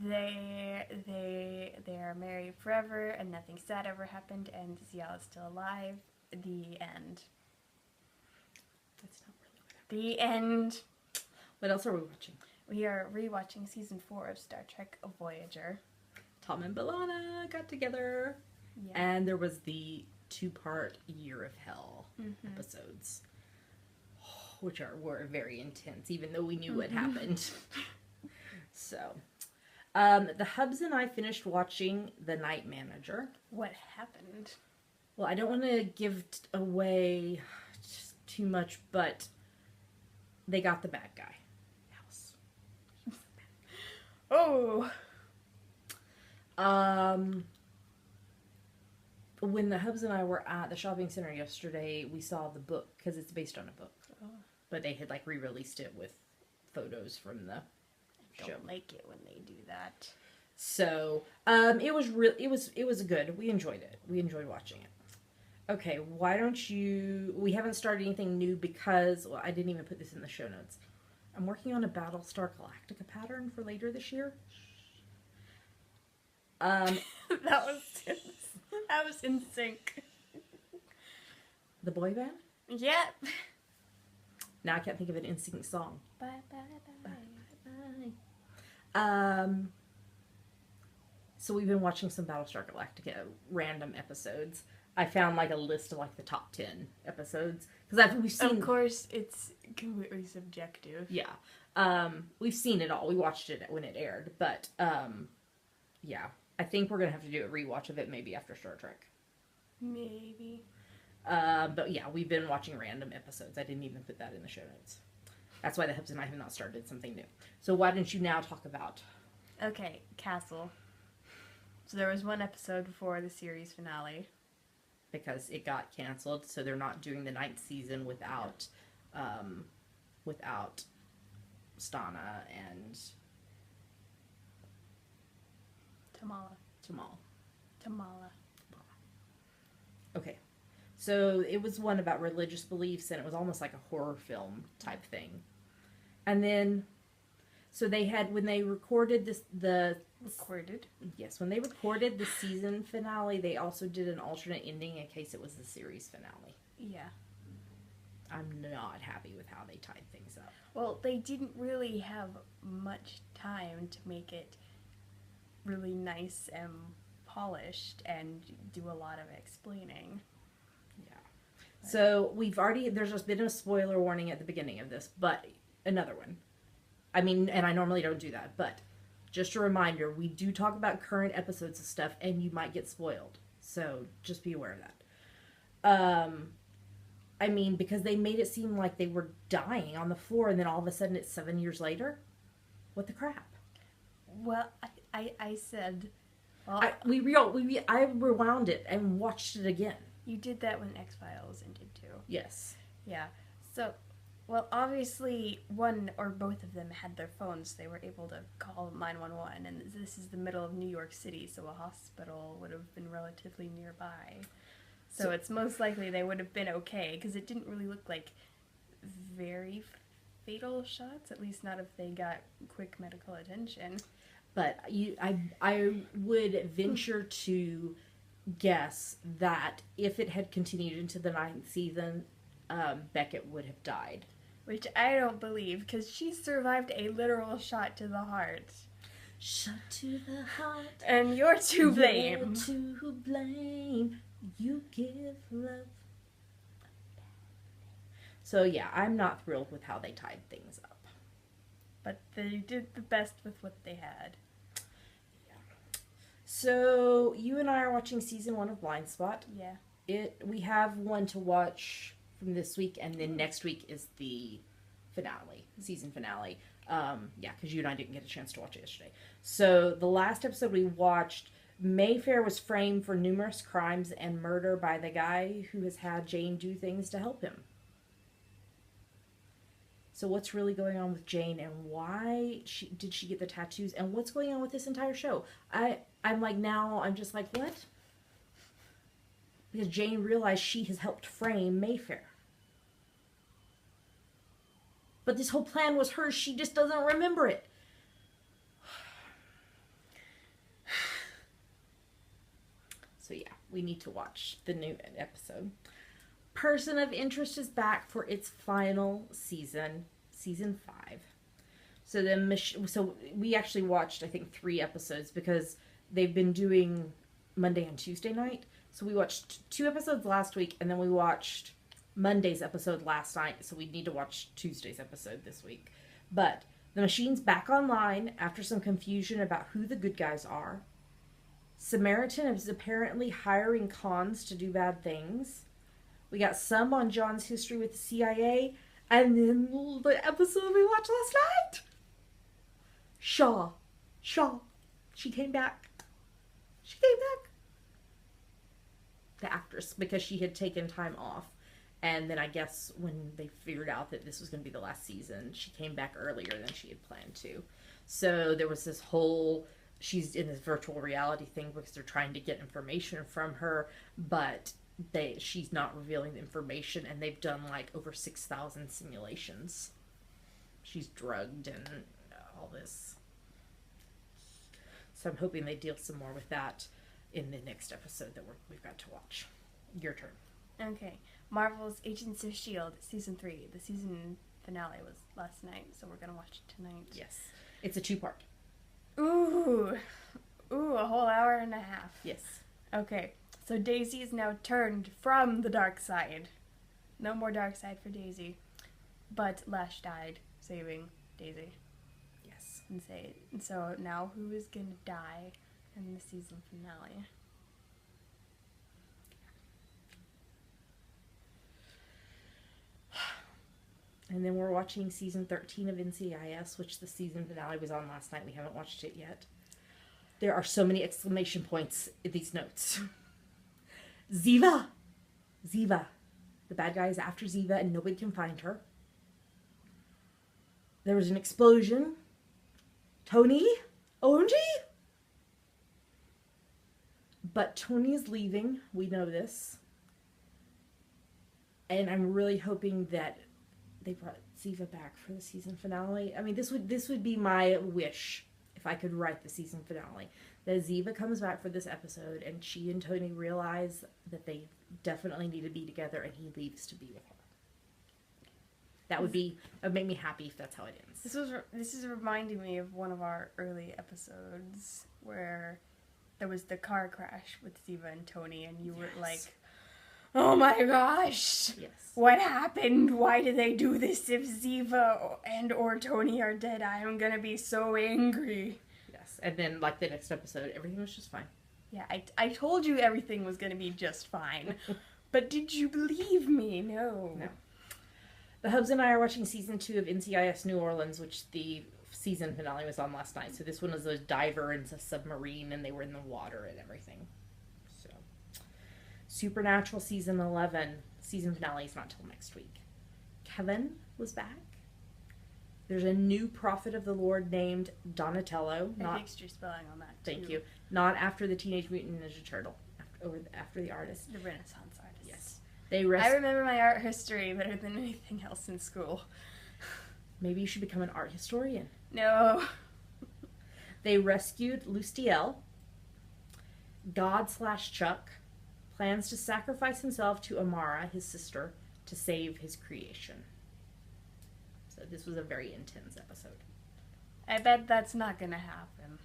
S2: they are married forever, and nothing sad ever happened, and Zial is still alive. The end.
S1: That's not really what happened.
S2: The end.
S1: What else are we watching?
S2: We are rewatching season 4 of Star Trek Voyager.
S1: Tom and B'Elanna got together. Yeah. And there was the 2-part Year of Hell episodes, which were very intense, even though we knew what happened. So, the Hubs and I finished watching The Night Manager.
S2: What happened?
S1: Well, I don't want to give away too much, but they got the bad guy. House.
S2: Oh.
S1: When the Hubs and I were at the shopping center yesterday, we saw the book, because it's based on a book. Oh. But they had, re-released it with photos from the show.
S2: I don't like it when they do that.
S1: So, it was good. We enjoyed it. We enjoyed watching it. Okay, why don't we haven't started anything new because, well, I didn't even put this in the show notes. I'm working on a Battlestar Galactica pattern for later this year.
S2: that was in sync.
S1: The boy band?
S2: Yep.
S1: Now I can't think of an NSYNC song.
S2: Bye bye bye.
S1: So we've been watching some Battlestar Galactica random episodes. I found like a list of like the top 10 episodes because we've seen.
S2: Of course, it's completely subjective.
S1: Yeah, we've seen it all. We watched it when it aired, but yeah, I think we're gonna have to do a rewatch of it maybe after Star Trek.
S2: Maybe.
S1: But yeah, we've been watching random episodes. I didn't even put that in the show notes. That's why the Hubs and I have not started something new. So why don't you now talk about?
S2: Okay, Castle. So there was one episode before the series finale.
S1: Because it got canceled, so they're not doing the 9th season without Stana and
S2: Tamala.
S1: Okay. So it was one about religious beliefs, and it was almost like a horror film type thing. And then, so they had, when they recorded when they recorded the season finale, they also did an alternate ending in case it was the series finale.
S2: Yeah.
S1: I'm not happy with how they tied things up.
S2: Well, they didn't really have much time to make it really nice and polished and do a lot of explaining.
S1: Yeah. So there's just been a spoiler warning at the beginning of this, but another one. I mean, and I normally don't do that, but just a reminder, we do talk about current episodes of stuff, and you might get spoiled. So just be aware of that. I mean, because they made it seem like they were dying on the floor, and then all of a sudden it's 7 years later. What the crap?
S2: Well, I said, well,
S1: I rewound it and watched it again.
S2: You did that when X-Files ended too.
S1: Yes.
S2: Yeah. So, well, obviously one or both of them had their phones. They were able to call 911, and this is the middle of New York City, so a hospital would have been relatively nearby. So it's most likely they would have been okay, because it didn't really look like very fatal shots, at least not if they got quick medical attention.
S1: But I would venture to guess that if it had continued into the 9th season, Beckett would have died.
S2: Which I don't believe, because she survived a literal shot to the heart.
S1: Shot to the heart.
S2: And you're to blame.
S1: You're to blame. You give love. So yeah, I'm not thrilled with how they tied things up.
S2: But they did the best with what they had.
S1: Yeah. So you and I are watching season 1 of Blind Spot.
S2: Yeah.
S1: We have one to watch from this week, and then next week is the finale, season finale. Yeah, because you and I didn't get a chance to watch it yesterday. So the last episode we watched, Mayfair was framed for numerous crimes and murder by the guy who has had Jane do things to help him. So what's really going on with Jane, and why did she get the tattoos, and what's going on with this entire show? I'm just like, what? Because Jane realized she has helped frame Mayfair. But this whole plan was hers. She just doesn't remember it. So yeah, we need to watch the new episode. Person of Interest is back for its final season, season 5. So we actually watched, I think, 3 episodes because they've been doing Monday and Tuesday night. So we watched 2 episodes last week, and then we watched Monday's episode last night, so we need to watch Tuesday's episode this week. But the machine's back online after some confusion about who the good guys are. Samaritan is apparently hiring cons to do bad things. We got some on John's history with the CIA, and then the episode we watched last night. Shaw. She came back. The actress, because she had taken time off. And then I guess when they figured out that this was going to be the last season, she came back earlier than she had planned to. So there was this whole, she's in this virtual reality thing because they're trying to get information from her, but she's not revealing the information, and they've done like over 6,000 simulations. she's drugged and all this. So I'm hoping they deal some more with that in the next episode that we've got to watch. Your turn.
S2: Okay. Marvel's Agents of S.H.I.E.L.D. Season 3. The season finale was last night, so we're going to watch it tonight.
S1: Yes. It's a 2-part.
S2: Ooh, a whole hour and a half.
S1: Yes.
S2: Okay, so Daisy is now turned from the dark side. No more dark side for Daisy. But Lash died, saving Daisy.
S1: Yes.
S2: And so now who is going to die in the season finale?
S1: And then we're watching season 13 of NCIS, which the season finale was on last night. We haven't watched it yet. There are so many exclamation points in these notes. Ziva! Ziva. The bad guy is after Ziva and nobody can find her. There was an explosion. Tony? OMG? But Tony is leaving. We know this. And I'm really hoping that they brought Ziva back for the season finale. I mean, this would be my wish if I could write the season finale. That Ziva comes back for this episode and she and Tony realize that they definitely need to be together and he leaves to be with her. That would make me happy if that's how it ends.
S2: This is reminding me of one of our early episodes where there was the car crash with Ziva and Tony, and you were like, "Oh my gosh!
S1: Yes.
S2: What happened? Why did they do this? If Ziva and or Tony are dead, I am gonna be so angry."
S1: Yes, and then like the next episode, everything was just fine.
S2: Yeah, I told you everything was gonna be just fine, but did you believe me? No.
S1: No. The Hubs and I are watching season 2 of NCIS New Orleans, which the season finale was on last night. So this one was a diver in a submarine and they were in the water and everything. So Supernatural season 11, season finale is not till next week. Kevin was back. There's a new prophet of the Lord named Donatello.
S2: I fixed your spelling on that too.
S1: Thank you. Not after the Teenage Mutant Ninja Turtle. After the artist.
S2: The Renaissance artist.
S1: Yes.
S2: I remember my art history better than anything else in school.
S1: Maybe you should become an art historian.
S2: No.
S1: They rescued Lustiel. God/Chuck plans to sacrifice himself to Amara, his sister, to save his creation. So this was a very intense episode.
S2: I bet that's not gonna happen.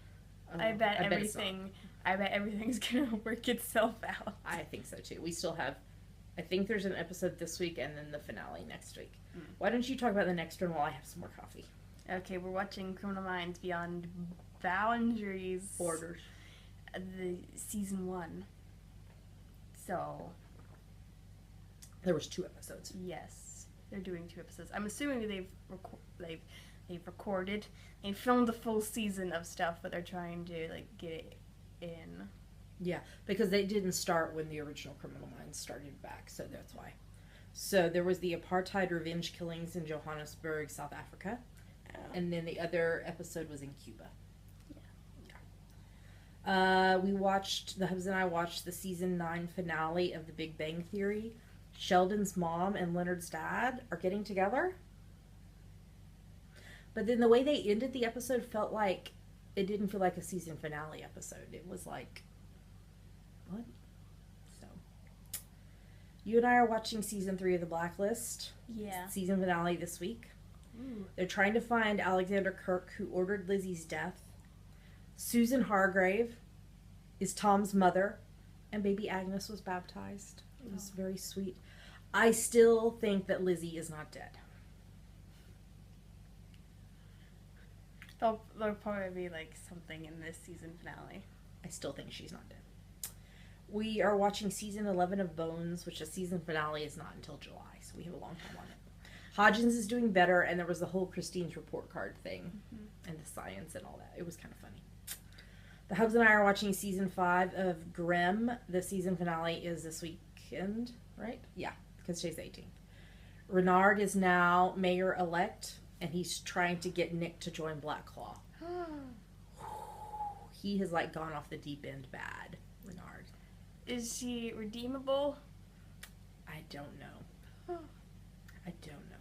S2: I bet
S1: I bet
S2: everything's gonna work itself out.
S1: I think so too. We still have, I think there's an episode this week and then the finale next week. Why don't you talk about the next one while I have some more coffee?
S2: Okay, we're watching Criminal Minds Beyond Boundaries.
S1: Borders.
S2: The season 1. So.
S1: There was 2 episodes.
S2: Yes, they're doing 2 episodes. I'm assuming they've recorded. They filmed the full season of stuff, but they're trying to get it in.
S1: Yeah, because they didn't start when the original Criminal Minds started back, so that's why. So there was the apartheid revenge killings in Johannesburg, South Africa, and then the other episode was in Cuba. Yeah. The hubs and I watched the season 9 finale of The Big Bang Theory. Sheldon's mom and Leonard's dad are getting together. But then the way they ended the episode felt like, it didn't feel like a season finale episode. It was like, what? So, you and I are watching season 3 of The Blacklist.
S2: Yeah.
S1: Season finale this week.
S2: Ooh.
S1: They're trying to find Alexander Kirk, who ordered Lizzie's death. Susan Hargrave is Tom's mother, and baby Agnes was baptized. It was very sweet. I still think that Lizzie is not dead.
S2: There'll probably be something in this season finale.
S1: I still think she's not dead. We are watching season 11 of Bones, which the season finale is not until July, so we have a long time on it. Hodgins is doing better, and there was the whole Christine's report card thing, and the science and all that. It was kind of funny. The Hubs and I are watching season 5 of Grimm. The season finale is this weekend, right? Yeah, because today's the 18th. Renard is now mayor-elect, and he's trying to get Nick to join Black Claw. He has gone off the deep end bad, Renard.
S2: Is he redeemable?
S1: I don't know. I don't know.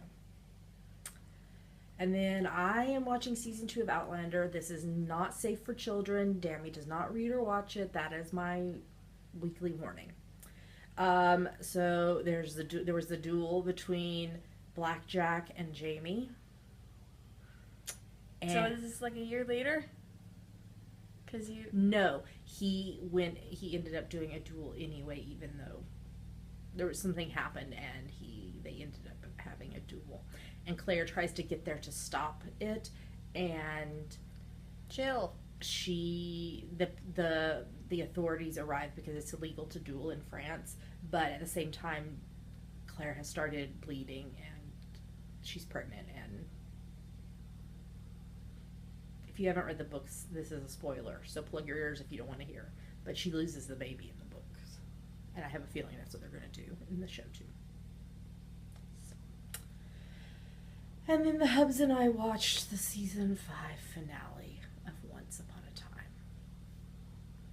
S1: And then I am watching season 2 of Outlander. This is not safe for children. Dammy does not read or watch it. That is my weekly warning. So there was the duel between Blackjack and Jamie.
S2: So is this like a year later? Cause you
S1: No, he ended up doing a duel anyway, even though there was something happened and they ended up having a duel. And Claire tries to get there to stop it, and
S2: chill.
S1: The authorities arrive because it's illegal to duel in France, but at the same time Claire has started bleeding and she's pregnant, and if you haven't read the books, this is a spoiler, so plug your ears if you don't want to hear. But she loses the baby in the books, and I have a feeling that's what they're going to do in the show too. And then the hubs and I watched the season 5 finale of Once Upon a Time.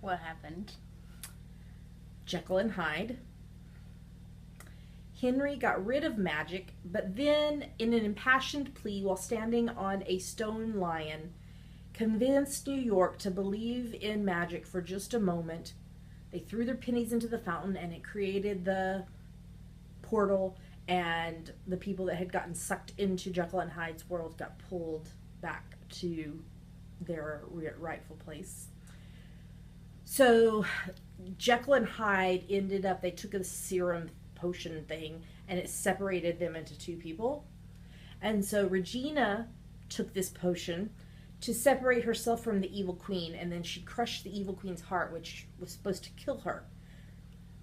S2: What happened?
S1: Jekyll and Hyde. Henry got rid of magic, but then, in an impassioned plea while standing on a stone lion, convinced New York to believe in magic for just a moment. They threw their pennies into the fountain, and it created the portal, and the people that had gotten sucked into Jekyll and Hyde's world got pulled back to their rightful place. So Jekyll and Hyde ended up, they took a serum potion thing, and it separated them into two people. And so Regina took this potion to separate herself from the evil queen, and then she crushed the evil queen's heart, which was supposed to kill her.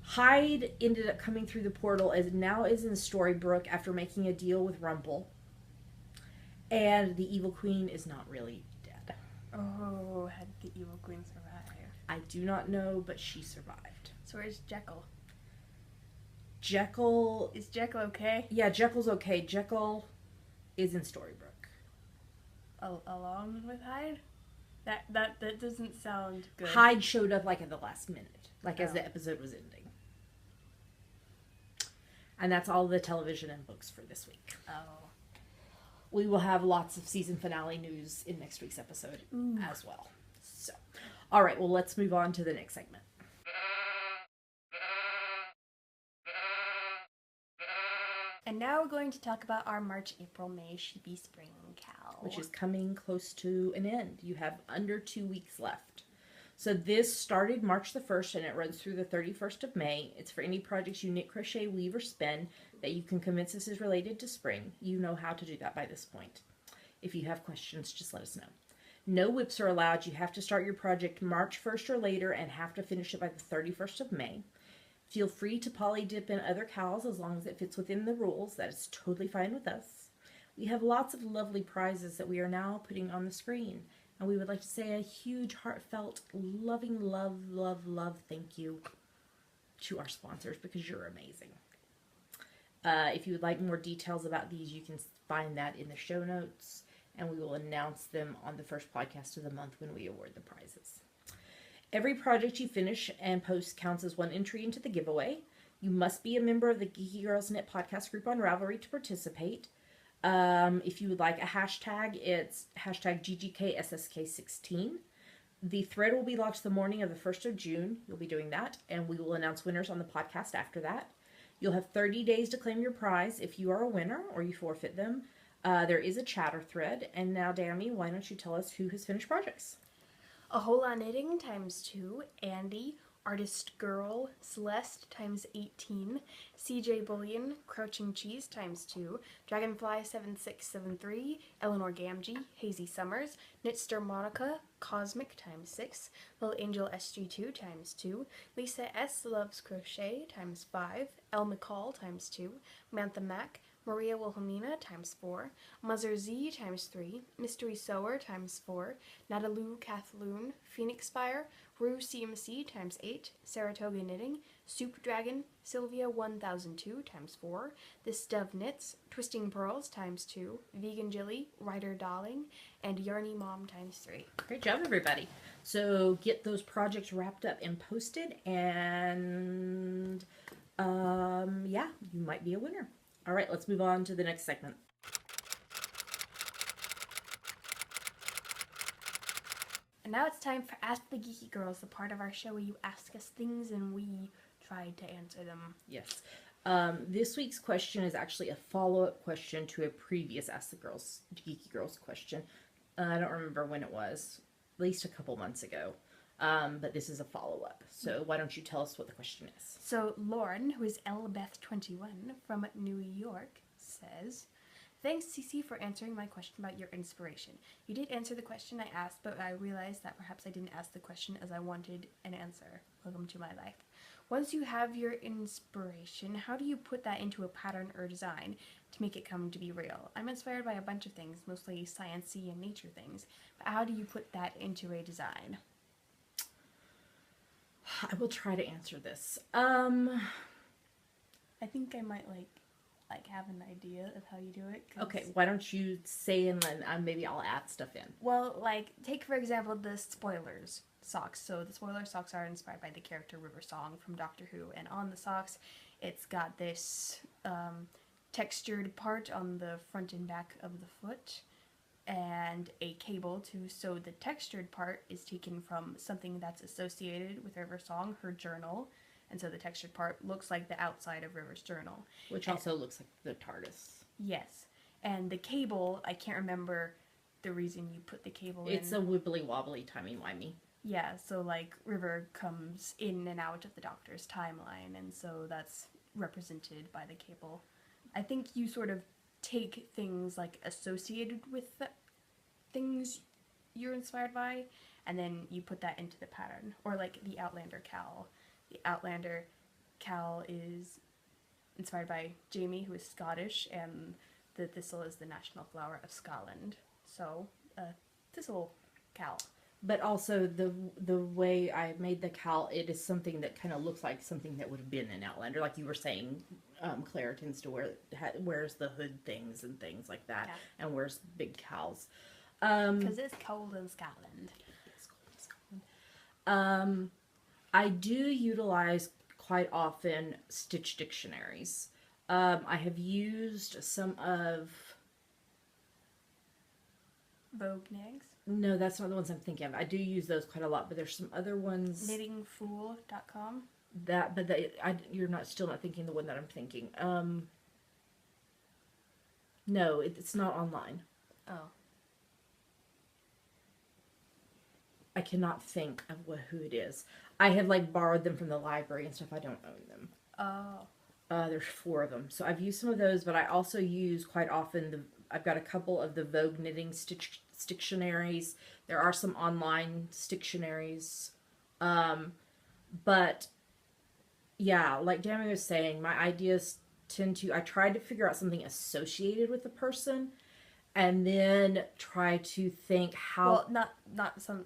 S1: Hyde ended up coming through the portal, as now is in Storybrooke after making a deal with Rumple. And the evil queen is not really dead.
S2: Oh, had the evil queen survive?
S1: I do not know, but she survived.
S2: So where's Jekyll?
S1: Jekyll...
S2: Is Jekyll okay?
S1: Yeah, Jekyll's okay. Jekyll is in Storybrooke.
S2: Along with Hyde? That doesn't sound good.
S1: Hyde showed up like at the last minute, like as the episode was ending. And that's all the television and books for this week.
S2: Oh.
S1: We will have lots of season finale news in next week's episode as well. So, all right, well, let's move on to the next segment.
S2: And now we're going to talk about our March, April, May Sheepy Spring Cow.
S1: Which is coming close to an end. You have under 2 weeks left. So this started March the 1st and it runs through the 31st of May. It's for any projects you knit, crochet, weave, or spin that you can convince us is related to spring. You know how to do that by this point. If you have questions, just let us know. No whips are allowed. You have to start your project March 1st or later and have to finish it by the 31st of May. Feel free to poly dip in other cows as long as it fits within the rules. That is totally fine with us. We have lots of lovely prizes that we are now putting on the screen. And we would like to say a huge, heartfelt, loving, love thank you to our sponsors because you're amazing. If you would like more details about these, you can find that in the show notes. And we will announce them on the first podcast of the month when we award the prizes. Every project you finish and post counts as one entry into the giveaway. You must be a member of the Geeky Girls Knit podcast group on Ravelry to participate. If you would like a hashtag, it's hashtag GGKSSK16. The thread will be launched the morning of the 1st of June. You'll be doing that, and we will announce winners on the podcast after that. You'll have 30 days to claim your prize if you are a winner or you forfeit them. There is a chatter thread. And now, Dammy, why don't you tell us who has finished projects?
S2: A Whole Lot Knitting ×2, Andy, Artist Girl, Celeste ×18, CJ Bullion, Crouching Cheese ×2, Dragonfly 7673, Eleanor Gamgee, Hazy Summers, Knitster Monica, Cosmic ×6, Little Angel SG2 ×2, Lisa S Loves Crochet ×5, Elle McCall ×2, Mantha Mac, Maria Wilhelmina ×4, Muzzer Z ×3, Mystery Sewer ×4, Natalu Kathloon, Phoenix Fire, Rue CMC ×8, Saratoga Knitting, Soup Dragon, Sylvia 1002 ×4, This Dove Knits, Twisting Pearls ×2, Vegan Jilly, Ryder Darling, and Yarny Mom ×3.
S1: Great job, everybody. So get those projects wrapped up and posted, and yeah, you might be a winner. All right, let's move on to the next segment.
S2: And now it's time for Ask the Geeky Girls, the part of our show where you ask us things and we try to answer them.
S1: Yes. This week's question is actually a follow-up question to a previous Ask the Geeky Girls question. I don't remember when it was, at least a couple months ago. But this is a follow-up. So why don't you tell us what the question is?
S2: So Lauren, who is Elbeth21 from New York, says, "Thanks, Cece, for answering my question about your inspiration. You did answer the question I asked, but I realized that perhaps I didn't ask the question as I wanted an answer. Welcome to my life. Once you have your inspiration, how do you put that into a pattern or design to make it come to be real? I'm inspired by a bunch of things, mostly science-y and nature things, but how do you put that into a design?"
S1: I will try to answer this.
S2: I think I might have an idea of how you do it.
S1: Okay, why don't you say and then maybe I'll add stuff in.
S2: Well, take for example the spoilers socks. So the spoiler socks are inspired by the character River Song from Doctor Who, and on the socks, it's got this textured part on the front and back of the foot, and a cable to sew the textured part is taken from something that's associated with River Song, her journal. And so the textured part looks like the outside of River's journal.
S1: Which also looks like the TARDIS.
S2: Yes. And the cable, I can't remember the reason you put the cable in.
S1: It's a wibbly wobbly, timey-wimey.
S2: Yeah, so River comes in and out of the Doctor's timeline, and so that's represented by the cable. I think you sort of take things associated with the things you're inspired by, and then you put that into the pattern. Or the Outlander cowl. The Outlander cowl is inspired by Jamie, who is Scottish, and the thistle is the national flower of Scotland. So, thistle cowl.
S1: But also the way I made the cowl, it is something that kind of looks like something that would have been an Outlander, like you were saying. Claire tends to wears the hood things and things like that, yeah. And wears big cowls.
S2: Because it's cold in Scotland.
S1: It's cold in Scotland. I do utilize quite often Stitch dictionaries. I have used some of
S2: Vogue Nags.
S1: No, that's not the ones I'm thinking of. I do use those quite a lot, but there's some other ones.
S2: Knittingfool.com.
S1: You're still not thinking the one that I'm thinking. No, it's not online.
S2: Oh.
S1: I cannot think of who it is. I have borrowed them from the library and stuff. I don't own them.
S2: Oh.
S1: There's 4 of them. So I've used some of those, but I also use quite often I've got a couple of the Vogue knitting Stitchionaries. There are some online Stitchionaries. But yeah, like Dammy was saying, my ideas I try to figure out something associated with the person, and then try to think how.
S2: Well, not some.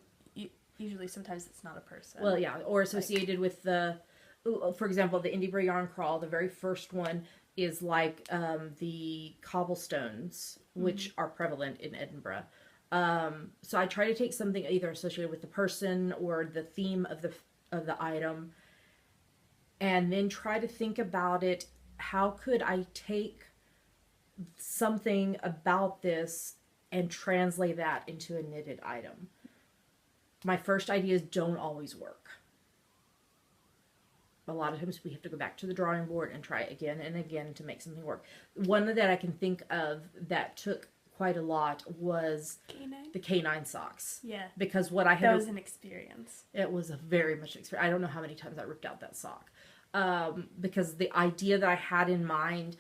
S2: Usually, sometimes it's not a person.
S1: Well, yeah, or associated with for example, the Indiebury Yarn Crawl. The very first one is the cobblestones, which are prevalent in Edinburgh. So I try to take something either associated with the person or the theme of the item, and then try to think about it. How could I take something about this and translate that into a knitted item? My first ideas don't always work. A lot of times we have to go back to the drawing board and try again and again to make something work. One that I can think of that took quite a lot was the canine socks.
S2: Yeah.
S1: Because that
S2: was an experience.
S1: It was a very much experience. I don't know how many times I ripped out that sock. Because the idea that I had in mind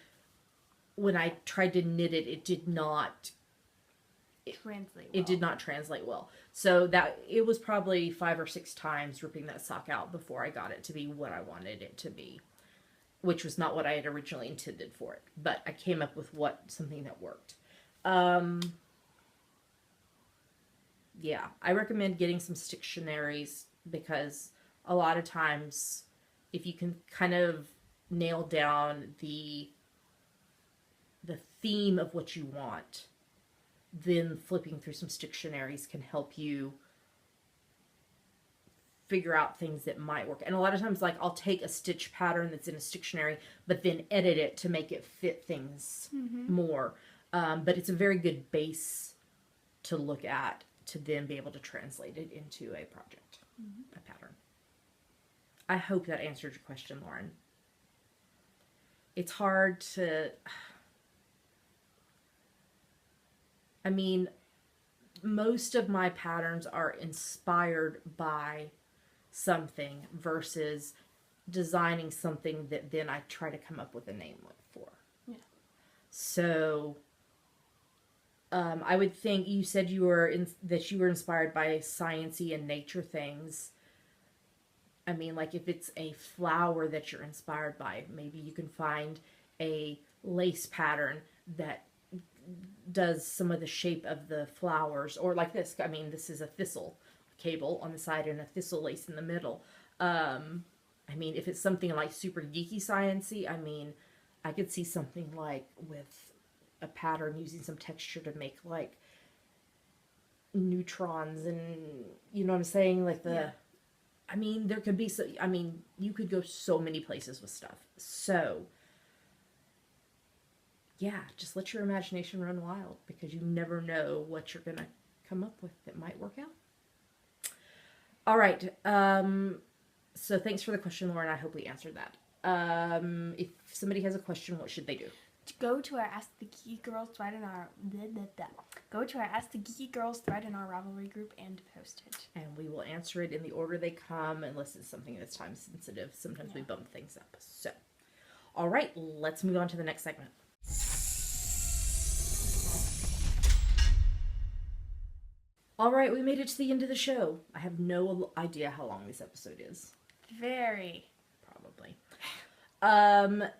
S1: when I tried to knit it, it did not
S2: translate well.
S1: It did not translate well. So it was probably 5 or 6 times ripping that sock out before I got it to be what I wanted it to be, which was not what I had originally intended for it. But I came up with something that worked. Yeah, I recommend getting some Stitchionaries because a lot of times if you can kind of nail down the theme of what you want, then flipping through some Stitchionaries can help you figure out things that might work. And a lot of times, I'll take a stitch pattern that's in a Stitchionary, but then edit it to make it fit things more. But it's a very good base to look at to then be able to translate it into a project, a pattern. I hope that answered your question, Lauren. It's hard to... I mean, most of my patterns are inspired by something versus designing something that then I try to come up with a name for.
S2: Yeah.
S1: So, I would think you said that you were inspired by sciencey and nature things. I mean, like if it's a flower that you're inspired by, maybe you can find a lace pattern that does some of the shape of the flowers, or like this. I mean, this is a thistle cable on the side and a thistle lace in the middle. I mean, if it's something like super geeky sciencey, I mean, I could see something like with a pattern using some texture to make like neutrons and, you know what I'm saying? Like the, I mean, there could be so, I mean, you could go so many places with stuff. So, yeah, just let your imagination run wild, because you never know what you're going to come up with that might work out. All right. So thanks for the question, Lauren. I hope we answered that. If somebody has a question, what should they do?
S2: Go to our Ask the Geeky Girls thread in our Go to our Ask the Geeky Girls thread in our Ravelry group and post it.
S1: And we will answer it in the order they come, unless it's something that's time sensitive. Sometimes we bump things up. So, all right, let's move on to the next segment. All right, we made it to the end of the show. I have no idea how long this episode is.
S2: Very.
S1: Probably.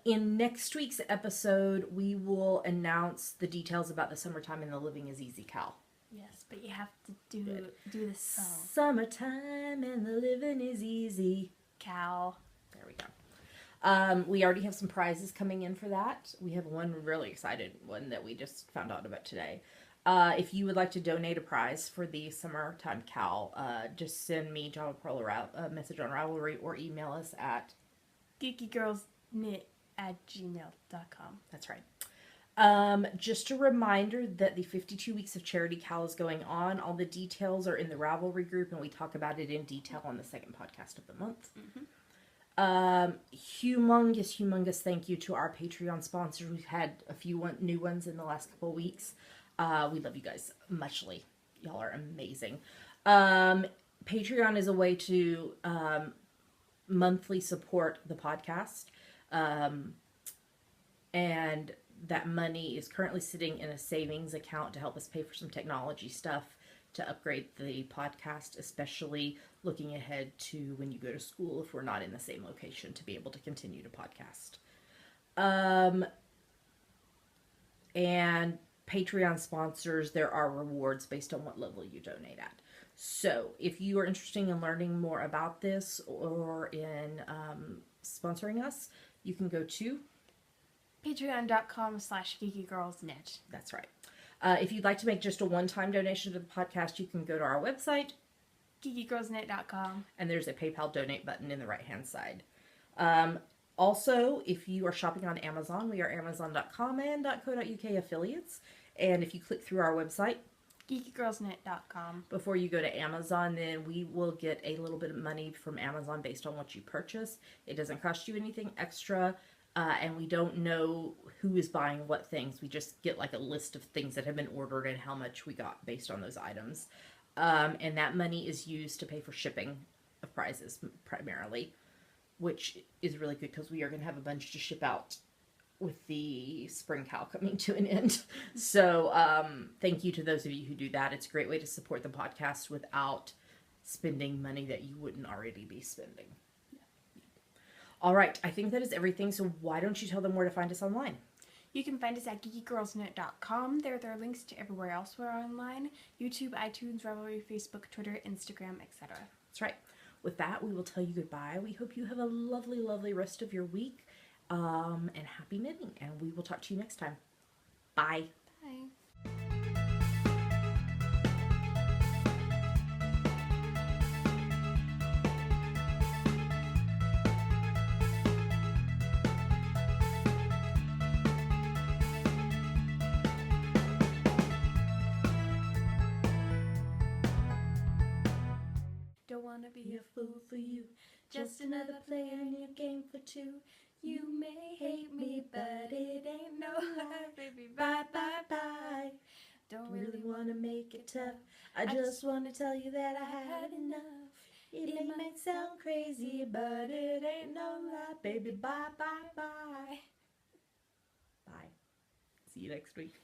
S1: In next week's episode, we will announce the details about the Summertime and the Living is Easy Cal.
S2: Yes, but you have to do this song.
S1: Summertime and the living is easy.
S2: Cal.
S1: There we go. We already have some prizes coming in for that. We have one really excited one that we just found out about today. If you would like to donate a prize for the Summertime Cal, just send me, Java Pearl, a message on Ravelry, or email us at
S2: geekygirlsknit@gmail.com.
S1: That's right. Just a reminder that the 52 Weeks of Charity Cal is going on. All the details are in the Ravelry group, and we talk about it in detail on the second podcast of the month. Humongous thank you to our Patreon sponsors. We've had a few new ones in the last couple of weeks. We love you guys muchly. Y'all are amazing. Patreon is a way to monthly support the podcast. And that money is currently sitting in a savings account to help us pay for some technology stuff to upgrade the podcast, especially looking ahead to when you go to school if we're not in the same location, to be able to continue to podcast. And Patreon sponsors, there are rewards based on what level you donate at. So if you are interested in learning more about this or in sponsoring us, you can go to
S2: patreon.com/geekygirlsknit.
S1: That's right. If you'd like to make just a one-time donation to the podcast, you can go to our website,
S2: geekygirlsknit.com.
S1: and there's a PayPal donate button in the right-hand side. Also, if you are shopping on Amazon, we are amazon.com and .co.uk affiliates. And if you click through our website,
S2: geekygirlsknit.com,
S1: before you go to Amazon, then we will get a little bit of money from Amazon based on what you purchase. It doesn't cost you anything extra, and we don't know who is buying what things. We just get like a list of things that have been ordered and how much we got based on those items. And that money is used to pay for shipping of prizes primarily, which is really good because we are going to have a bunch to ship out with the spring Cal coming to an end. So thank you to those of you who do that. It's a great way to support the podcast without spending money that you wouldn't already be spending. All right, I think that is everything. So why don't you tell them where to find us online?
S2: You can find us at geekygirlsknit.com. There are links to everywhere else we're online: YouTube, iTunes, Ravelry, Facebook, Twitter, Instagram, etc.
S1: That's right. With that, we will tell you goodbye. We hope you have a lovely rest of your week, and happy knitting. And we will talk to you next time. Bye.
S2: Bye. wanna be
S1: Be a fool for you. Just another player in your game for two. You may hate me, but it ain't no lie.
S2: baby.
S1: Bye, bye, bye.
S2: Don't
S1: Really wanna make it tough. I just wanna tell you that I had enough. It might sound crazy, but it ain't no lie. Baby, bye, bye, bye. Bye. See you next week.